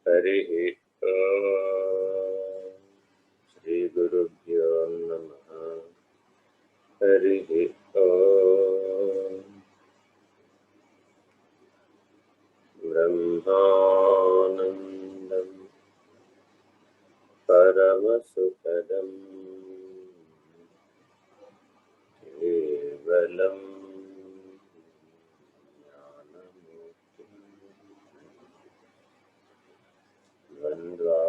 हरिः ओम् श्रीगुरुभ्यो नमः। हरिः ओम् ब्रह्मानन्दं परमसुखदं केवलं द्वन्द्वातीतं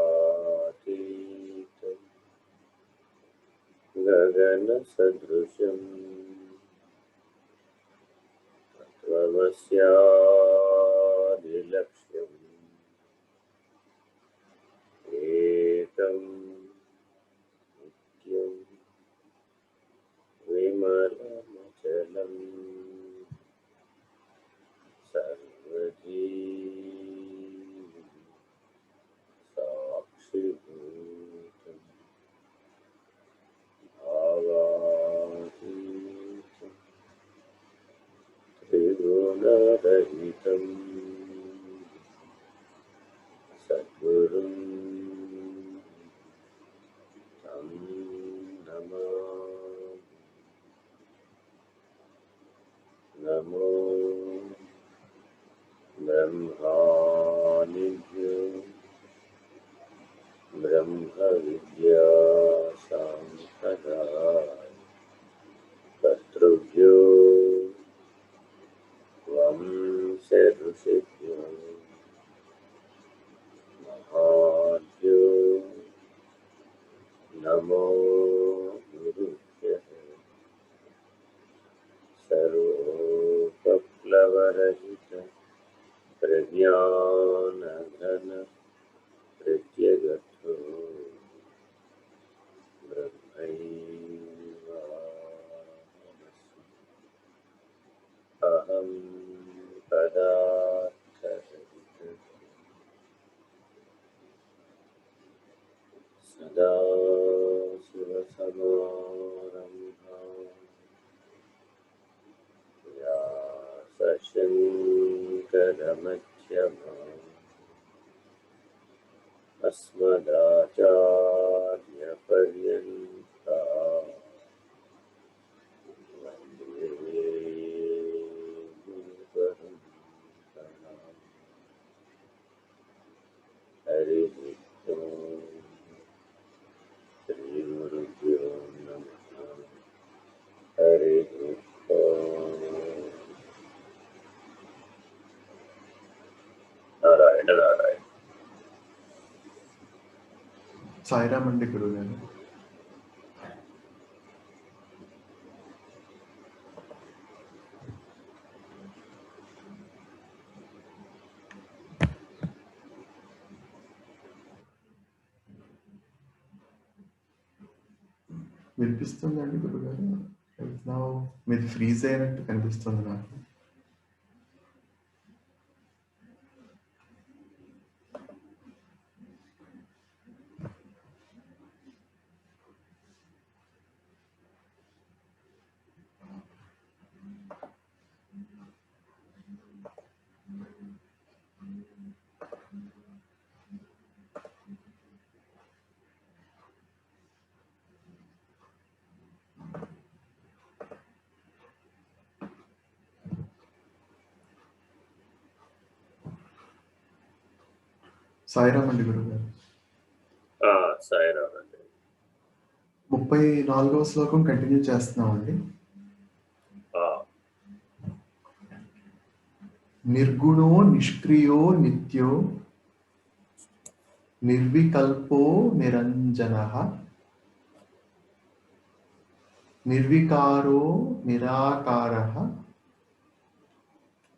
गगनसदृशं तत्त्वमस्यादिलक्ष्यम् एकं नित्यं विमलमचलं सर्वजी साक्षिभूतं भावातीतं त्रिगुणरहितं सद्गुरुं तं नमामि। नमो ब्रह्मादिभ्यो ब्रह्मविद्यासाम्प्रदाय कर्तृभ्यो वंशऋषिभ्यो महाभ्यो नमो गुरुभ्यः। सर्वोपप्लवरहित प्रज्ञानघन प्रत्यगतो ब्रह्मैवाहमस्मि। अहं पदार्थरहितः सदाशिवसमारम्भां व्यासशङ्करमध्यमाम् अस्मदाचार्यपर्यन्ताम् वन्दे गुरुपरम्पराम्। हरिः ओम् श्रीगुरुभ्यो नमः। हरिः ओम् नारायण नारायण। సాయిరామ్ అండి గురుగారు. వినిపిస్తుందండి గురుగారు? మీది ఫ్రీజ్ అయినట్టు కనిపిస్తుంది నాకు. సాయిరామ్ అండి గురుగారు. సాయిరామ్ అండి. 34వ శ్లోకం కంటిన్యూ చేస్తున్నామండి. నిర్గుణో నిష్క్రియో నిత్యో నిర్వికల్పో నిరంజనః నిర్వికారో నిరాకారః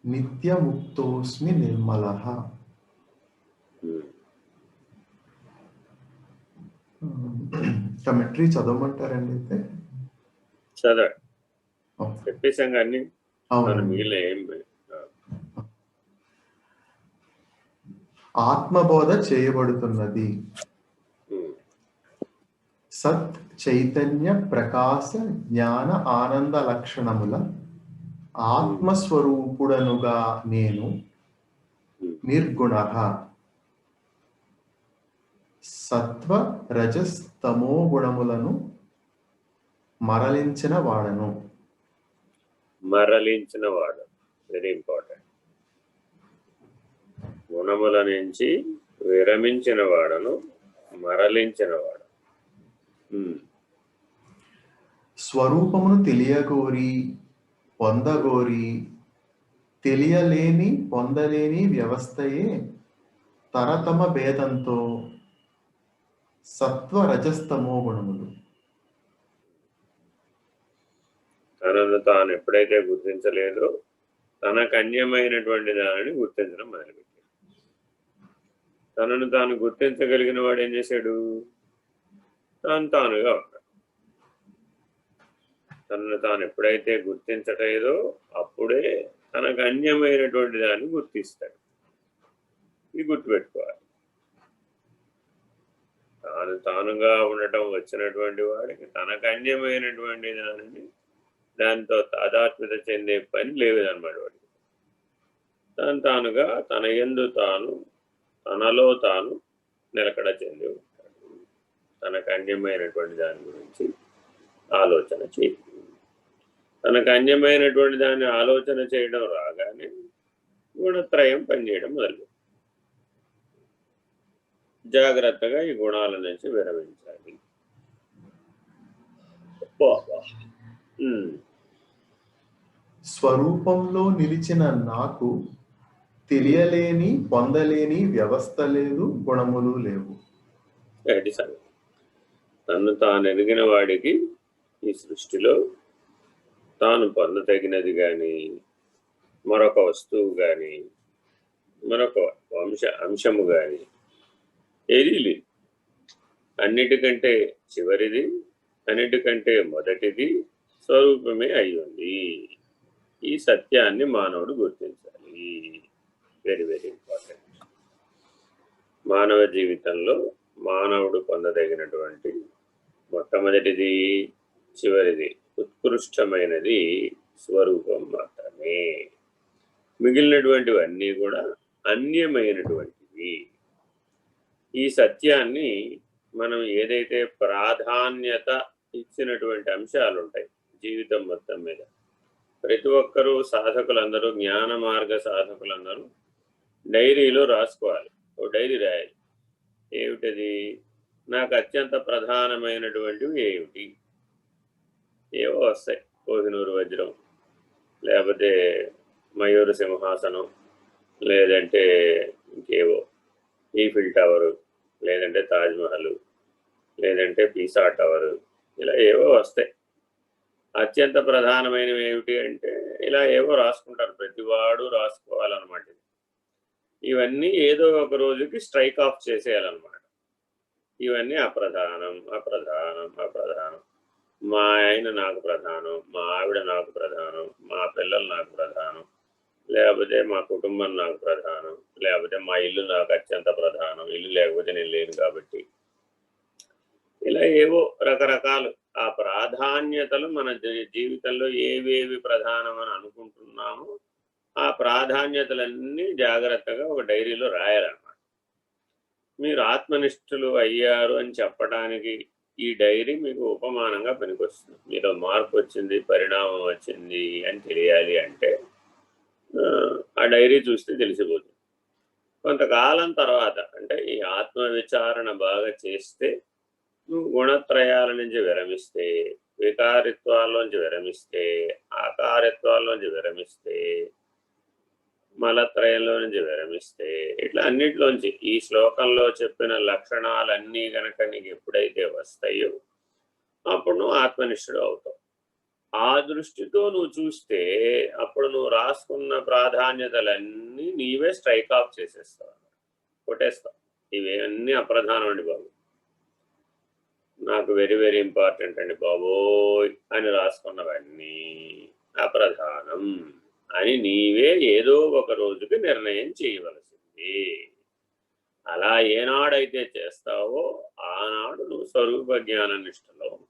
నిత్యముక్తోస్మి నిర్మలః. కమెంటరీ చదవమంటారండి? అయితే చదవండి. చెప్పేసాం కానీ మిగిలిన ఏం ఆత్మబోధ చేయబడుతున్నది. సత్ చైతన్య ప్రకాశ జ్ఞాన ఆనంద లక్షణముల ఆత్మస్వరూపుడనుగా నేను నిర్గుణః సత్వ రజస్ తమో గుణములను మరలించిన వాడను. మరలించిన వాడు వెరీ ఇంపార్టెంట్. గుణముల నుంచి విరమించిన వాడను, మరలించిన వాడు. స్వరూపమును తెలియగోరి పొందగోరి తెలియలేని పొందలేని వ్యవస్థయే తరతమ భేదంతో సత్వ రజస్తమో గుణములు. తనను తాను ఎప్పుడైతే గుర్తించలేదో తనకు అన్యమైనటువంటి దానిని గుర్తించడం మొదలుపెట్టాడు. తనను తాను గుర్తించగలిగిన వాడు ఏం చేశాడు? తానుగా ఉన్నాడు. తనను తాను ఎప్పుడైతే గుర్తించలేదో అప్పుడే తనకు అన్యమైనటువంటి దాన్ని గుర్తిస్తాడు. ఇది గుర్తుపెట్టుకోవాలి. తానుగా ఉండటం వచ్చినటువంటి వాడికి తనకు అన్యమైనటువంటి దానిని దాంతో తాదాత్మ్యత చెందే పని లేదన్నమాట వాడికి. తానుగా తన యందు తాను తనలో తాను నిలకడ చెంది ఉంటాడు. తనకు అన్యమైనటువంటి దాని గురించి ఆలోచన చేయదు. తనకు అన్యమైనటువంటి దాన్ని ఆలోచన చేయడం రాగానే గుణత్రయం పనిచేయడం మొదలు. జాగ్రత్తగా ఈ గుణాల నుంచి విరమించాలి. స్వరూపంలో నిలిచిన నాకు తెలియలేని పొందలేని వ్యవస్థ లేదు, గుణములు లేవు. తను తాను ఎరిగిన వాడికి ఈ సృష్టిలో తాను పొందదగినది కానీ మరొక వస్తువు కానీ మరొక అంశము కానీ ఏదీ లేదు. అన్నిటికంటే చివరిది, అన్నిటికంటే మొదటిది స్వరూపమే అయ్యింది. ఈ సత్యాన్ని మానవుడు గుర్తించాలి. Very very important. మానవ జీవితంలో మానవుడు పొందదగినటువంటి మొట్టమొదటిది, చివరిది, ఉత్కృష్టమైనది స్వరూపం మాత్రమే. మిగిలినటువంటివన్నీ కూడా అన్యమైనటువంటివి. ఈ సత్యాన్ని మనం ఏదైతే ప్రాధాన్యత ఇచ్చినటువంటి అంశాలు ఉంటాయి జీవితం మొత్తం మీద, ప్రతి ఒక్కరూ సాధకులందరూ, జ్ఞాన మార్గ సాధకులందరూ డైరీలో రాసుకోవాలి. ఓ డైరీ రాయాలి. ఏమిటది? నాకు అత్యంత ప్రధానమైనటువంటివి ఏమిటి? ఏవో వస్తాయి. కోహినూరు వజ్రం, లేకపోతే మయూర సింహాసనం, లేదంటే ఇంకేవో ఈఫిల్ టవరు, లేదంటే తాజ్మహల్, లేదంటే పీసా టవరు, ఇలా ఏవో వస్తాయి. అత్యంత ప్రధానమైనవి ఏమిటి అంటే ఇలా ఏవో రాసుకుంటారు. ప్రతివాడు రాసుకోవాలన్నమాట. ఇవన్నీ ఏదో ఒక రోజుకి స్ట్రైక్ ఆఫ్ చేసేయాలన్నమాట. ఇవన్నీ అప్రధానం, అప్రధానం, అప్రధానం. మా ఆయన నాకు ప్రధానం, మా ఆవిడ నాకు ప్రధానం, మా పిల్లలు నాకు ప్రధానం, లేకపోతే మా కుటుంబం నాకు ప్రధానం, లేకపోతే మా ఇల్లు నాకు అత్యంత ప్రధానం, ఇల్లు లేకపోతే నేను లేను కాబట్టి. ఇలా ఏవో రకరకాలు ఆ ప్రాధాన్యతలు మన జీవితంలో ఏవేవి ప్రధానమని అనుకుంటున్నామో ఆ ప్రాధాన్యతలన్నీ జాగ్రత్తగా ఒక డైరీలో రాయాలన్నమాట. మీరు ఆత్మనిష్ఠులు అయ్యారు అని చెప్పడానికి ఈ డైరీ మీకు ఉపమానంగా పనికొస్తుంది. మీలో మార్పు వచ్చింది, పరిణామం వచ్చింది అని తెలియాలి అంటే ఆ డైరీ చూస్తే తెలిసిపోతుంది. కొంతకాలం తర్వాత అంటే ఈ ఆత్మ విచారణ బాగా చేస్తే, నువ్వు గుణత్రయాల నుంచి విరమిస్తే, వికారిత్వాల్లోంచి విరమిస్తే, ఆకారిత్వాల్లోంచి విరమిస్తే, మలత్రయంలో నుంచి విరమిస్తే, ఇట్లా అన్నిట్లోంచి ఈ శ్లోకంలో చెప్పిన లక్షణాలన్నీ గనక నీకు ఎప్పుడైతే వస్తాయో అప్పుడు నువ్వు ఆత్మనిష్ఠుడు అవుతావు. ఆ దృష్టితో నువ్వు చూస్తే అప్పుడు నువ్వు రాసుకున్న ప్రాధాన్యతలన్నీ నీవే స్ట్రైక్ ఆఫ్ చేసేస్తావు, కొట్టేస్తావు. ఇవన్నీ అప్రధానం అండి బాబు, నాకు వెరీ వెరీ ఇంపార్టెంట్ అండి బాబోయ్ అని రాసుకున్నవన్నీ అప్రధానం అని నీవే ఏదో ఒక రోజుకి నిర్ణయం చేయవలసింది. అలా ఏనాడైతే చేస్తావో ఆనాడు నువ్వు స్వరూప జ్ఞాన నిష్ఠలో ఉంటావు.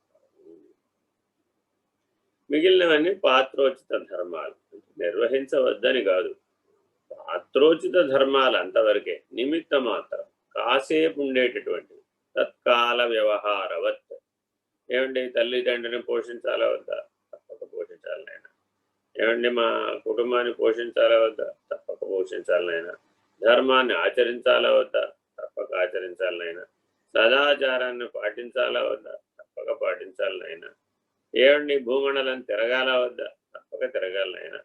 మిగిలినవన్నీ పాత్రోచిత ధర్మాలు, నిర్వహించవద్దని కాదు, పాత్రోచిత ధర్మాలు అంతవరకే, నిమిత్త మాత్రం, కాసేపు ఉండేటటువంటివి. తత్కాల వ్యవహారవత్. ఏమండి, తల్లిదండ్రిని పోషించాలా వద్దా? తప్పక పోషించాలి నాయన. ఏమండి, మా కుటుంబాన్ని పోషించాలా వద్దా? తప్పక పోషించాలి నాయన. ధర్మాన్ని ఆచరించాలా వద్దా? తప్పక ఆచరించాలి నాయన. సదాచారాన్ని పాటించాలా వద్దా? తప్పక పాటించాలి నాయన. ఏమండి, భూమండలం తిరగాలా వద్దా? తప్పక తిరగాలి నాయన.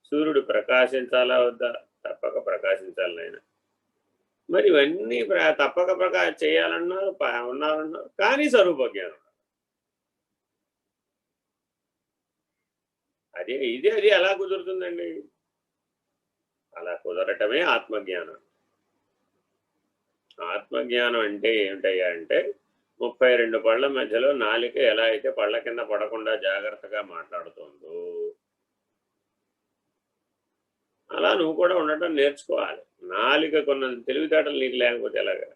సూర్యుడు ప్రకాశించాలా వద్దా? తప్పక ప్రకాశించాలి నాయన. మరి ఇవన్నీ తప్పక చేయాలన్నారు, ఉన్నారన్నారు, కానీ స్వరూపజ్ఞానం అదే ఇది అది ఎలా కుదురుతుందండి? అలా కుదరటమే ఆత్మజ్ఞానం. ఆత్మజ్ఞానం అంటే ఏమిటయ్యా అంటే 32 పళ్ళ మధ్యలో నాలిక ఎలా అయితే పళ్ళ కింద పడకుండా జాగ్రత్తగా మాట్లాడుతుందో అలా నువ్వు కూడా ఉండటం నేర్చుకోవాలి. నాలిక కొన్న తెలివితేటలు నీకు లేకపోతే ఎలాగా?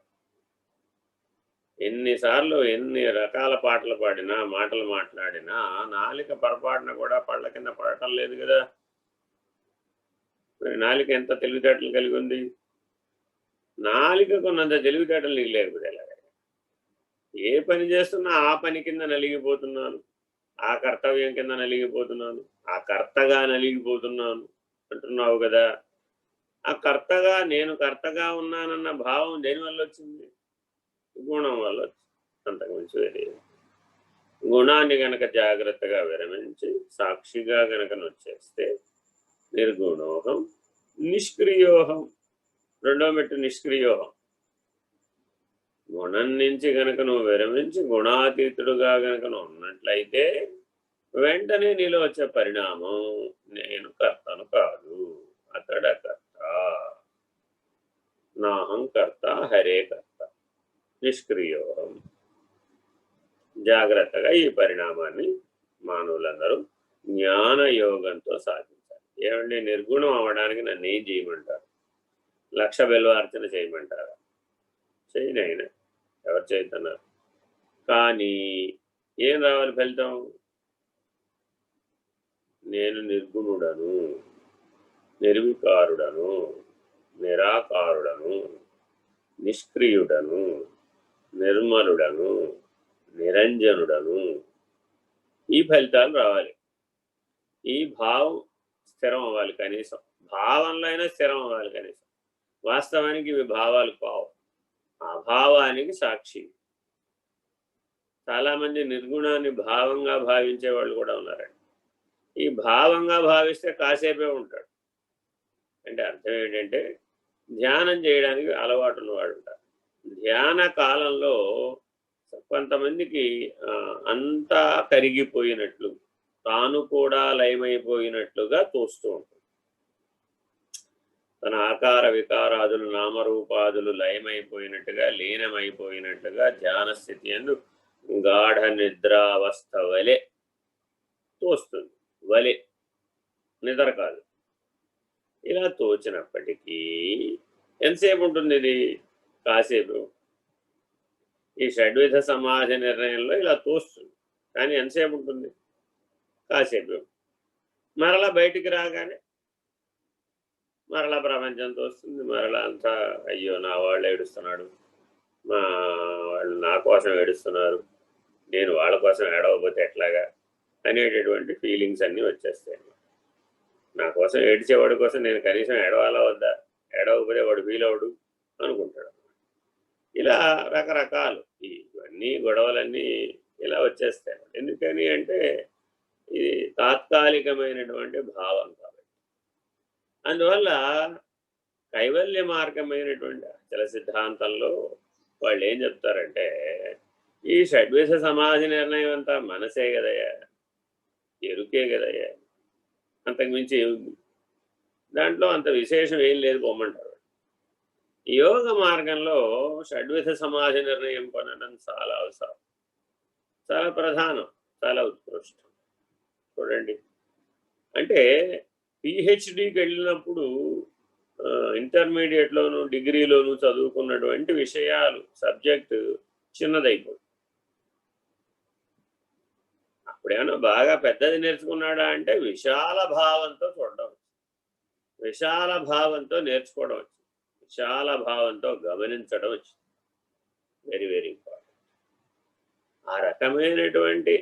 ఎన్నిసార్లు ఎన్ని రకాల పాటలు పాడినా, మాటలు మాట్లాడినా నాలిక పొరపాటున కూడా పళ్ళ కింద పడటం లేదు కదా. మరి నాలిక ఎంత తెలివితేటలు కలిగి ఉంది? నాలిక కొన్నంత తెలివితేటలు నీకు లేకపోతే ఎలాగా? ఏ పని చేస్తున్నా ఆ పని కింద నలిగిపోతున్నాను, ఆ కర్తవ్యం కింద నలిగిపోతున్నాను, ఆ కర్తగా నలిగిపోతున్నాను అంటున్నావు కదా. ఆ కర్తగా, నేను కర్తగా ఉన్నానన్న భావం దేనివల్ల వచ్చింది? గుణం వల్ల వచ్చింది. అంతకుమించి వేరే గుణాన్ని గనక జాగ్రత్తగా విరమించి సాక్షిగా గనక నొచ్చేస్తే నిర్గుణోహం నిష్క్రియోహం. రెండో మెట్టు నిష్క్రియోహం. గుణం నుంచి గనక నువ్వు విరమించి గుణాతీతుడుగా గనక నువ్వు ఉన్నట్లయితే వెంటనే నీలో వచ్చే పరిణామం నేను కర్తను కాదు, అతడ కర్త, నాహం కర్త హరే కర్త. నిష్క్రియోహం. జాగ్రత్తగా ఈ పరిణామాన్ని మానవులందరూ జ్ఞానయోగంతో సాధించాలి. ఏమండి, నిర్గుణం అవ్వడానికి నన్ను ఏం చేయమంటారు? 1,00,000 బెల్వార్చన చేయమంటారా? చేయనైనా ఎవరు చేస్తున్నారు? కానీ ఏం రావాలి ఫలితం? నేను నిర్గుణుడను, నిర్వికారుడను, నిరాకారుడను, నిష్క్రియుడను, నిర్మలుడను, నిరంజనుడను. ఈ ఫలితాలు రావాలి. ఈ భావం స్థిరం అవ్వాలి. కనీసం భావంలో అయినా స్థిరం అవ్వాలి కనీసం. వాస్తవానికి ఇవి భావాలు కావు, ఆ భావానికి సాక్షి. చాలామంది నిర్గుణాన్ని భావంగా భావించే వాళ్ళు కూడా ఉన్నారండి. ఈ భావంగా భావిస్తే కాసేపే ఉంటాడు. అంటే అర్థం ఏంటంటే ధ్యానం చేయడానికి అలవాటు ఉన్నవాడు ఉంటారు. ధ్యాన కాలంలో కొంతమందికి అంతా కరిగిపోయినట్లు, తాను కూడా లయమైపోయినట్లుగా తోస్తూ ఉంటుంది. తన ఆకార వికారాదులు నామరూపాదులు లయమైపోయినట్టుగా, లీనమైపోయినట్టుగా ధ్యాన స్థితి యందు గాఢ నిద్రావస్థ వలె తోస్తుంది. వలె, నిద్ర కాదు. ఇలా తోచినప్పటికీ ఎంతసేపు ఉంటుంది ఇది? కాసేపు. ఈ షడ్విధ సమాధి నిర్ణయంలో ఇలా తోస్తుంది, కానీ ఎంతసేపు ఉంటుంది? కాసేపు. మరలా బయటికి రాగానే మరలా ప్రపంచం తోస్తుంది. మరలా అంతా అయ్యో నా వాళ్ళు ఏడుస్తున్నాడు, మా వాళ్ళు నా కోసం ఏడుస్తున్నారు, నేను వాళ్ళ కోసం ఏడవకపోతే ఎట్లాగా అనేటటువంటి ఫీలింగ్స్ అన్నీ వచ్చేస్తాయి. నా కోసం ఏడ్చేవాడి కోసం నేను కనీసం ఏడవాలా వద్దా? ఏడవకపోతే వాడు ఫీల్ అవడు అనుకుంటాడు. ఇలా రకరకాలు ఇవన్నీ గొడవలన్నీ ఇలా వచ్చేస్తాయి. ఎందుకని అంటే ఇది తాత్కాలికమైనటువంటి భావం కాబట్టి. అందువల్ల కైవల్య మార్గమైనటువంటి అచల సిద్ధాంతంలో వాళ్ళు ఏం చెప్తారంటే ఈ షడ్విధ సమాధి నిర్ణయం అంతా మనసే కదయ్యా, ఎరుకే కదయ్యా, అంతకుమించి ఏముంది? దాంట్లో అంత విశేషం ఏం లేదు పొమ్మంటారు. యోగ మార్గంలో షడ్విధ సమాధి నిర్ణయం పొందడం చాలా అవసరం, చాలా ప్రధానం, చాలా ఉత్కృష్టం. చూడండి, అంటే పిహెచ్డికి వెళ్ళినప్పుడు ఇంటర్మీడియట్లోను డిగ్రీలోను చదువుకున్నటువంటి విషయాలు సబ్జెక్టు చిన్నదైపోతుంది. అప్పుడేమన్నా బాగా పెద్దది నేర్చుకున్నాడా అంటే విశాల భావంతో చూడడం, విశాల భావంతో నేర్చుకోవడం వచ్చింది, విశాల భావంతో గమనించడం వచ్చింది. Very very important. ఆ రకమైనటువంటి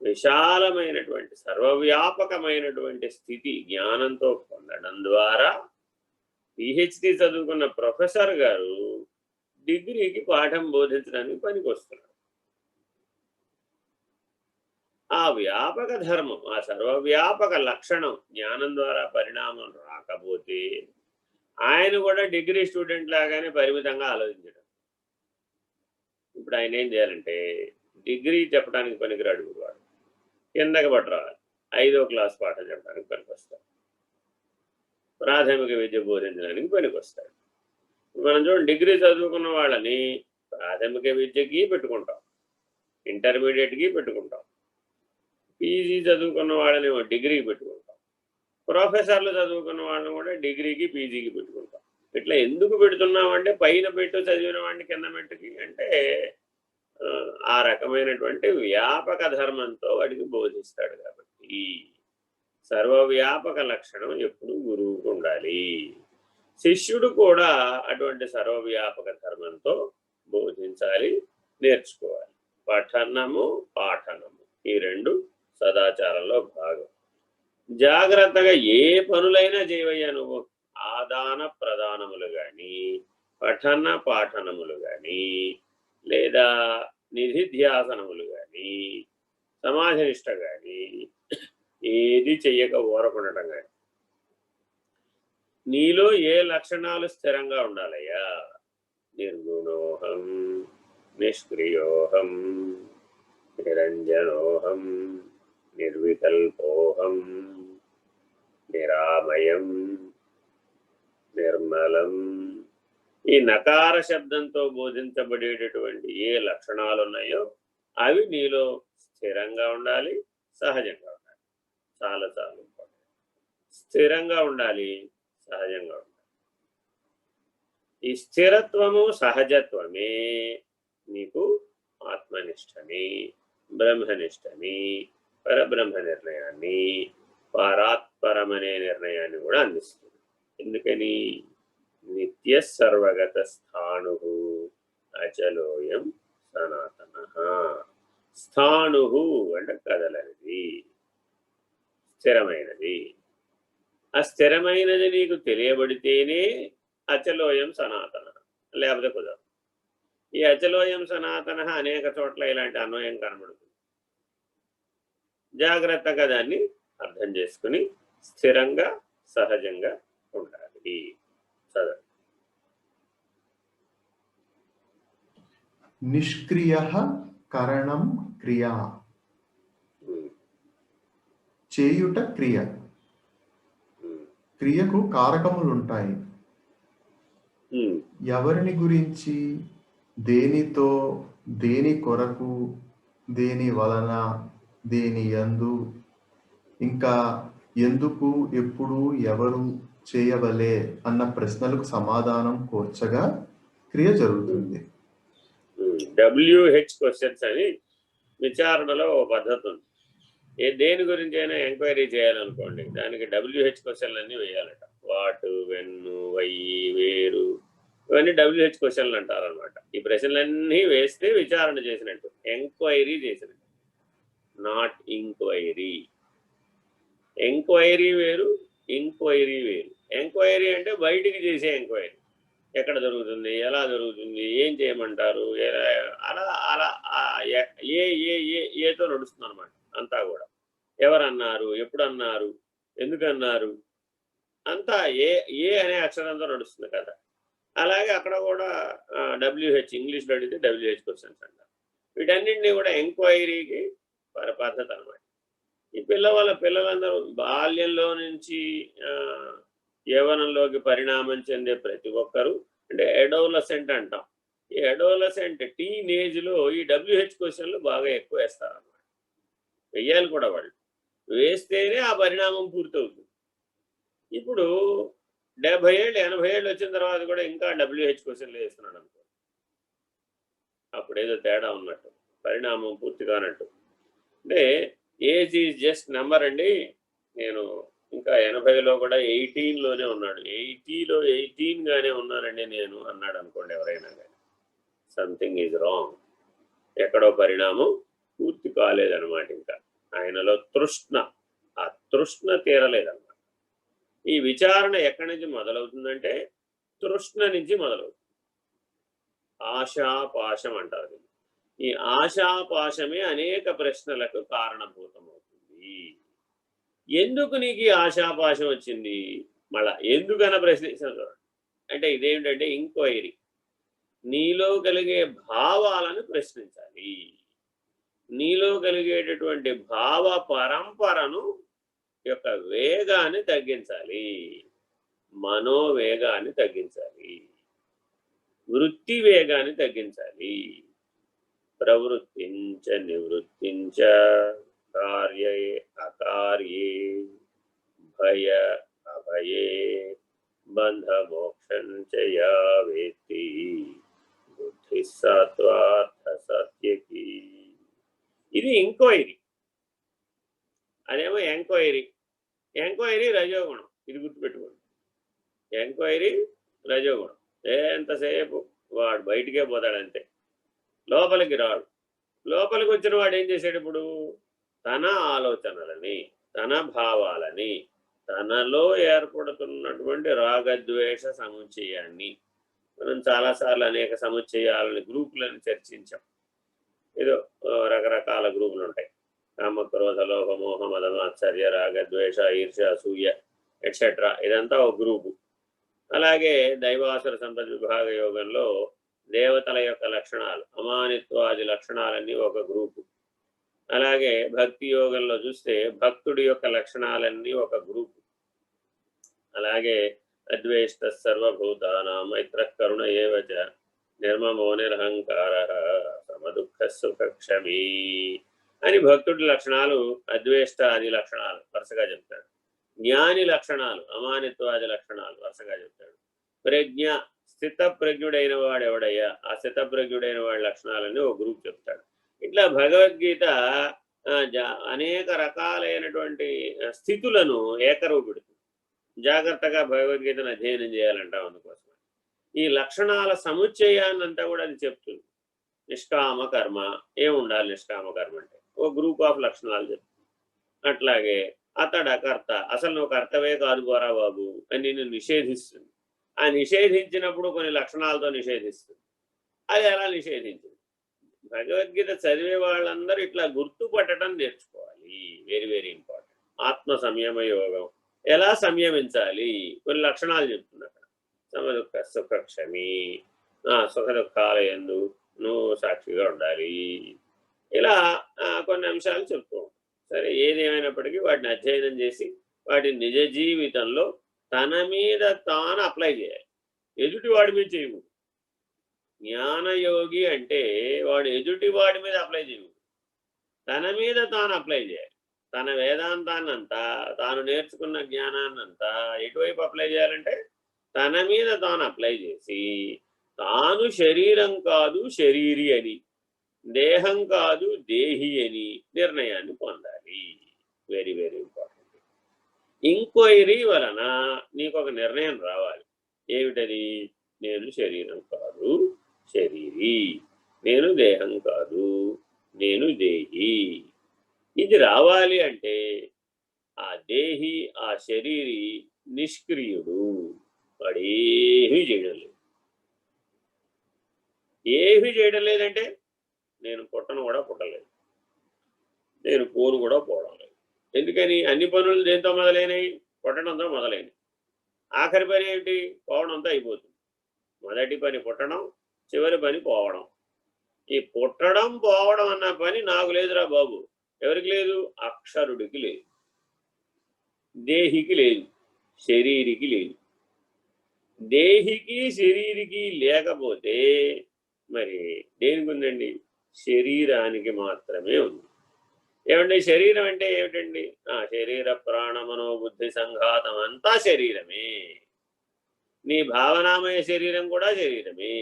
విశాలమైనటువంటి సర్వవ్యాపకమైనటువంటి స్థితి జ్ఞానంతో పొందడం ద్వారా పిహెచ్డి చదువుకున్న ప్రొఫెసర్ గారు డిగ్రీకి పాఠం బోధించడానికి పనికొస్తున్నారు. ఆ వ్యాపక ధర్మం, ఆ సర్వవ్యాపక లక్షణం జ్ఞానం ద్వారా పరిణామం రాకపోతే ఆయన కూడా డిగ్రీ స్టూడెంట్ లాగానే పరిమితంగా ఆలోచించడం. ఇప్పుడు ఆయన ఏం చేయాలంటే డిగ్రీ చెప్పడానికి పనికిరాడు వాడు, కిందకి పట్టరావాలి, 5వ క్లాస్ పాఠం చెప్పడానికి పనికొస్తాడు, ప్రాథమిక విద్య బోధించడానికి పనికొస్తాడు. మనం చూడండి, డిగ్రీ చదువుకున్న వాళ్ళని ప్రాథమిక విద్యకి పెట్టుకుంటాం, ఇంటర్మీడియట్కి పెట్టుకుంటాం, పీజీ చదువుకున్న వాళ్ళని డిగ్రీకి పెట్టుకుంటాం, ప్రొఫెసర్లు చదువుకున్న వాళ్ళని కూడా డిగ్రీకి పీజీకి పెట్టుకుంటాం. ఇట్లా ఎందుకు పెడుతున్నామంటే పైన పెట్టు చదివిన వాడిని కింద పెట్టుకి అంటే ఆ రకమైనటువంటి వ్యాపక ధర్మంతో వాడికి బోధిస్తాడు. కాబట్టి సర్వవ్యాపక లక్షణం ఎప్పుడు గురువుకు ఉండాలి. శిష్యుడు కూడా అటువంటి సర్వవ్యాపక ధర్మంతో బోధించాలి, నేర్చుకోవాలి. పఠనము పాఠనము ఈ రెండు సదాచారంలో భాగం. జాగ్రత్తగా ఏ పనులైనా చేయవయ్యా నువ్వు, ఆదాన ప్రదానములు కానీ, పఠన పాఠనములు కానీ, లేదా నిధిధ్యాసనములు కానీ, సమాధినిష్ట కానీ, ఏది చెయ్యక ఊరకుండటం కానీ, నీలో ఏ లక్షణాలు స్థిరంగా ఉండాలయ్యా? నిర్గుణోహం, నిష్క్రియోహం, నిరంజనోహం, నిర్వికల్పోహం, నిరామయం, నిర్మలం. ఈ నకార శబ్దంతో బోధించబడేటటువంటి ఏ లక్షణాలు ఉన్నాయో అవి నీలో స్థిరంగా ఉండాలి, సహజంగా ఉండాలి. చాలా చాలా ఇంపార్టెంట్. స్థిరంగా ఉండాలి, సహజంగా ఉండాలి. ఈ స్థిరత్వము సహజత్వమే నీకు ఆత్మనిష్టని, బ్రహ్మనిష్టని, పరబ్రహ్మ నిర్ణయాన్ని, పరాత్పరమనే నిర్ణయాన్ని కూడా అందిస్తుంది. ఎందుకని? నిత్య సర్వగత స్థాణు అచలోయం సనాతన. స్థాణు అంటే కదలనిది, స్థిరమైనది. ఆ స్థిరమైనది నీకు తెలియబడితేనే అచలోయం సనాతన, లేకపోతే కుదరదు. ఈ అచలోయం సనాతన అనేక చోట్ల ఇలాంటి అన్వయం కనబడుతుంది. జాగ్రత్తగా దాన్ని అర్థం చేసుకుని స్థిరంగా సహజంగా ఉండాలి. చదవండి. నిష్క్రియ కరణం క్రియా, చేయుట క్రియ. క్రియకు కారకములుంటాయి. ఎవరిని గురించి, దేనితో, దేని కొరకు, దేని వలన, దేని యందు, ఇంకా ఎందుకు, ఎప్పుడు, ఎవరు చేయవలే అన్న ప్రశ్నలకు సమాధానం కోర్చగా క్రియ జరుగుతుంది. WH క్వశ్చన్స్ అని విచారణలో ఓ పద్ధతి ఉంది. దేని గురించి అయినా ఎంక్వైరీ చేయాలనుకోండి, దానికి WH క్వశ్చన్లు అన్నీ వేయాలట. వాట్, వెన్, వై, వేరు, ఇవన్నీ WH క్వశ్చన్లు అంటారనమాట. ఈ ప్రశ్నలన్నీ వేస్తే విచారణ చేసినట్టు, ఎంక్వైరీ చేసినట్టు, నాట్ ఇంక్వైరీ. ఎంక్వైరీ వేరు, ఇంక్వైరీ వేరు. ఎంక్వైరీ అంటే బయటికి చేసే ఎంక్వైరీ, ఎక్కడ జరుగుతుంది, ఎలా జరుగుతుంది, ఏం చేయమంటారు, అలా అలా ఏతో నడుస్తుంది అనమాట. అంతా కూడా ఎవరన్నారు, ఎప్పుడు అన్నారు, ఎందుకన్నారు, అంతా ఏ అనే అక్షరంతో నడుస్తుంది కదా. అలాగే అక్కడ కూడా WH, ఇంగ్లీష్లో అడిగితే WH క్వశ్చన్స్ అంటారు. వీటన్నింటినీ కూడా ఎంక్వైరీకి పద్ధతి అనమాట. ఈ పిల్లలందరూ బాల్యంలో నుంచి యవ్వనంలోకి పరిణామం చెందే ప్రతి ఒక్కరూ అంటే అడోలసెంట్ అంటాం. ఈ అడోలసెంట్ టీనేజ్లో ఈ WH క్వశ్చన్లు బాగా ఎక్కువ వేస్తారన్నమాట. వెయ్యాలి కూడా, వాళ్ళు వేస్తేనే ఆ పరిణామం పూర్తవుతుంది. ఇప్పుడు 70 ఏళ్ళు 80 ఏళ్ళు వచ్చిన తర్వాత కూడా ఇంకా WH క్వశ్చన్లు వేస్తున్నాడు అనుకో, అప్పుడేదో తేడా ఉన్నట్టు, పరిణామం పూర్తి కానట్టు. అంటే ఏజ్ ఈజ్ జస్ట్ నెంబర్ అండి. నేను ఇంకా 80లో కూడా 18లోనే ఉన్నాడు, 80లో 18గానే ఉన్నానండి నేను అన్నాడు అనుకోండి ఎవరైనా కానీ, సంథింగ్ ఈజ్ రాంగ్. ఎక్కడో పరిణామం పూర్తి కాలేదన్నమాట. ఇంకా ఆయనలో తృష్ణ, ఆ తృష్ణ తీరలేదన్నమాట. ఈ విచారణ ఎక్కడి నుంచి మొదలవుతుందంటే తృష్ణ నుంచి మొదలవుతుంది. ఆశాపాశం అంటారు. ఈ ఆశాపాశమే అనేక ప్రశ్నలకు కారణభూతమవుతుంది. ఎందుకు నీకు ఈ ఆశాపాశం వచ్చింది? మళ్ళా ఎందుకన్నా ప్రశ్నించాను చూడండి. అంటే ఇదేమిటంటే ఇంక్వైరీ. నీలో కలిగే భావాలను ప్రశ్నించాలి. నీలో కలిగేటటువంటి భావ పరంపరను యొక్క వేగాన్ని తగ్గించాలి. మనోవేగాన్ని తగ్గించాలి. వృత్తి వేగాన్ని తగ్గించాలి. ప్రవృత్తించ నివృత్తించ కార్యే అకార్యే భయ అభయే బంధ మోక్షంచ యా వేత్తి బుద్ధి సత్వార్థ సత్యకి. ఇది ఇంక్వైరీ, అదేమో ఎంక్వైరీ. ఎంక్వైరీ రజోగుణం, ఇది గుర్తుపెట్టుకోండి. ఎంక్వైరీ రజోగుణం. ఎంతసేపు వాడు బయటికే పోతాడంతే, లోపలికి రాడు. లోపలికి వచ్చిన వాడు ఏం చేశాడు? ఇప్పుడు తన ఆలోచనలని, తన భావాలని, తనలో ఏర్పడుతున్నటువంటి రాగద్వేష సముచ్చయాన్ని, మనం చాలాసార్లు అనేక సముచ్చయాలని గ్రూపులను చర్చించాం. ఏదో రకరకాల గ్రూపులు ఉంటాయి. కామ క్రోధ లోభ మోహ మద మాత్సర్య రాగద్వేష ఈర్ష్య అసూయ ఎట్సెట్రా, ఇదంతా ఒక గ్రూపు. అలాగే దైవాసుర సంపద విభాగ యోగంలో దేవతల యొక్క లక్షణాలు, అమానిత్వాది లక్షణాలన్నీ ఒక గ్రూపు. అలాగే భక్తి యోగంలో చూస్తే భక్తుడి యొక్క లక్షణాలన్నీ ఒక గ్రూపు. అలాగే అద్వేష్ట సర్వభూతానాం మైత్ర కరుణ ఏవచ నిర్మమో నిరహంకార సమదుఃఖ సుఖక్షమీ అని భక్తుడి లక్షణాలు, అద్వేష్టాది లక్షణాలు వరుసగా చెప్తాడు. జ్ఞాని లక్షణాలు, అమానిత్వాది లక్షణాలు వరుసగా చెప్తాడు. ప్రజ్ఞ, స్థిత ప్రజ్ఞుడైన వాడు ఎవడయ్యా, ఆ స్థిత ప్రజ్ఞుడైన వాడి లక్షణాలన్నీ ఒక గ్రూప్ చెప్తాడు. ఇట్లా భగవద్గీత అనేక రకాలైనటువంటి స్థితులను ఏకరూపెడుతుంది. జాగ్రత్తగా భగవద్గీతను అధ్యయనం చేయాలంటాం. అందుకోసం ఈ లక్షణాల సముచ్చయాన్నంతా కూడా అది చెప్తుంది. నిష్కామ కర్మ ఏముండాలి? నిష్కామ కర్మ అంటే ఒక గ్రూప్ ఆఫ్ లక్షణాలు చెప్తుంది. అట్లాగే అతడు అకర్త, అసలు నువ్వు కర్తవే కాదు పోరా బాబు అని నిన్ను నిషేధిస్తుంది. ఆ నిషేధించినప్పుడు కొన్ని లక్షణాలతో నిషేధిస్తుంది. అది ఎలా నిషేధించింది? భగవద్గీత చదివే వాళ్ళందరూ ఇట్లా గుర్తుపట్టడం నేర్చుకోవాలి. Very very important. ఆత్మ సంయమ యోగం, ఎలా సంయమించాలి కొన్ని లక్షణాలు చెప్తుంది అక్కడ. సమదుఃఖ సుఖక్షమి, సుఖ దుఃఖాల యందు నువ్వు సాక్షిగా ఉండాలి. ఇలా కొన్ని అంశాలు చెప్తూ ఉంటాం. సరే, ఏదేమైనప్పటికీ వాటిని అధ్యయనం చేసి వాటి నిజ జీవితంలో తన మీద తాను అప్లై చేయాలి. ఎదుటి వాడి మీద చేయకూడదు. జ్ఞానయోగి అంటే వాడు ఎదుటి వాడి మీద అప్లై చేయకూడదు, తన మీద తాను అప్లై చేయాలి. తన వేదాంతాన్నంతా, తాను నేర్చుకున్న జ్ఞానాన్నంతా ఎటువైపు అప్లై చేయాలంటే తన మీద తాను అప్లై చేసి, తాను శరీరం కాదు శరీరి అని, దేహం కాదు దేహి అని నిర్ణయాన్ని పొందాలి. Very very important. ఇంక్వైరీ వలన నీకు ఒక నిర్ణయం రావాలి. ఏమిటది? నేను శరీరం కాదు శరీరి, నేను దేహం కాదు నేను దేహి. ఇది రావాలి అంటే ఆ దేహి, ఆ శరీరి నిష్క్రియుడు, వాడేమీ చేయడం లేదు. ఏమీ చేయడం లేదంటే నేను పుట్టను కూడా పుట్టలేదు, నేను పోను కూడా పోవడం లేదు. ఎందుకని? అన్ని పనులు దేంతో మొదలైనవి? పుట్టడంతో మొదలైనవి. ఆఖరి పని ఏమిటి? పోవడంతో అయిపోతుంది. మొదటి పని పుట్టడం, చివరి పని పోవడం. ఈ పుట్టడం పోవడం అన్న పని నాకు లేదురా బాబు. ఎవరికి లేదు? అక్షరుడికి లేదు, దేహికి లేదు, శరీరికి లేదు. దేహికి శరీరికి లేకపోతే మరి దేనికి ఉందండి? శరీరానికి మాత్రమే ఉంది. ఏమండి శరీరం అంటే ఏమిటండి? శరీర ప్రాణ మనోబుద్ధి సంఘాతం అంతా శరీరమే. నీ భావనామయ శరీరం కూడా శరీరమే.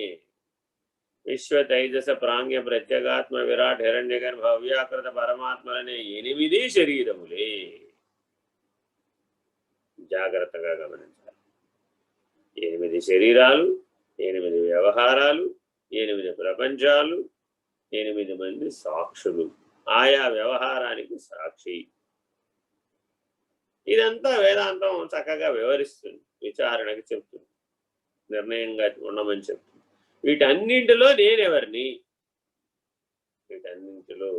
విశ్వ తైజస ప్రాంగ్య ప్రత్యేగాత్మ విరాట్ హిరణ్య గర్భ అవ్యాకృత పరమాత్మలనే 8 శరీరములే. జాగ్రత్తగా గమనించాలి. 8 శరీరాలు, 8 వ్యవహారాలు, 8 ప్రపంచాలు, 8 మంది సాక్షులు. ఆయా వ్యవహారానికి సాక్షి. ఇదంతా వేదాంతం చక్కగా వివరిస్తుంది, విచారణకి చెప్తుంది, నిర్ణయంగా ఉండమని చెప్తుంది. వీటన్నింటిలో నేనెవరిని? వీటన్నింటిలో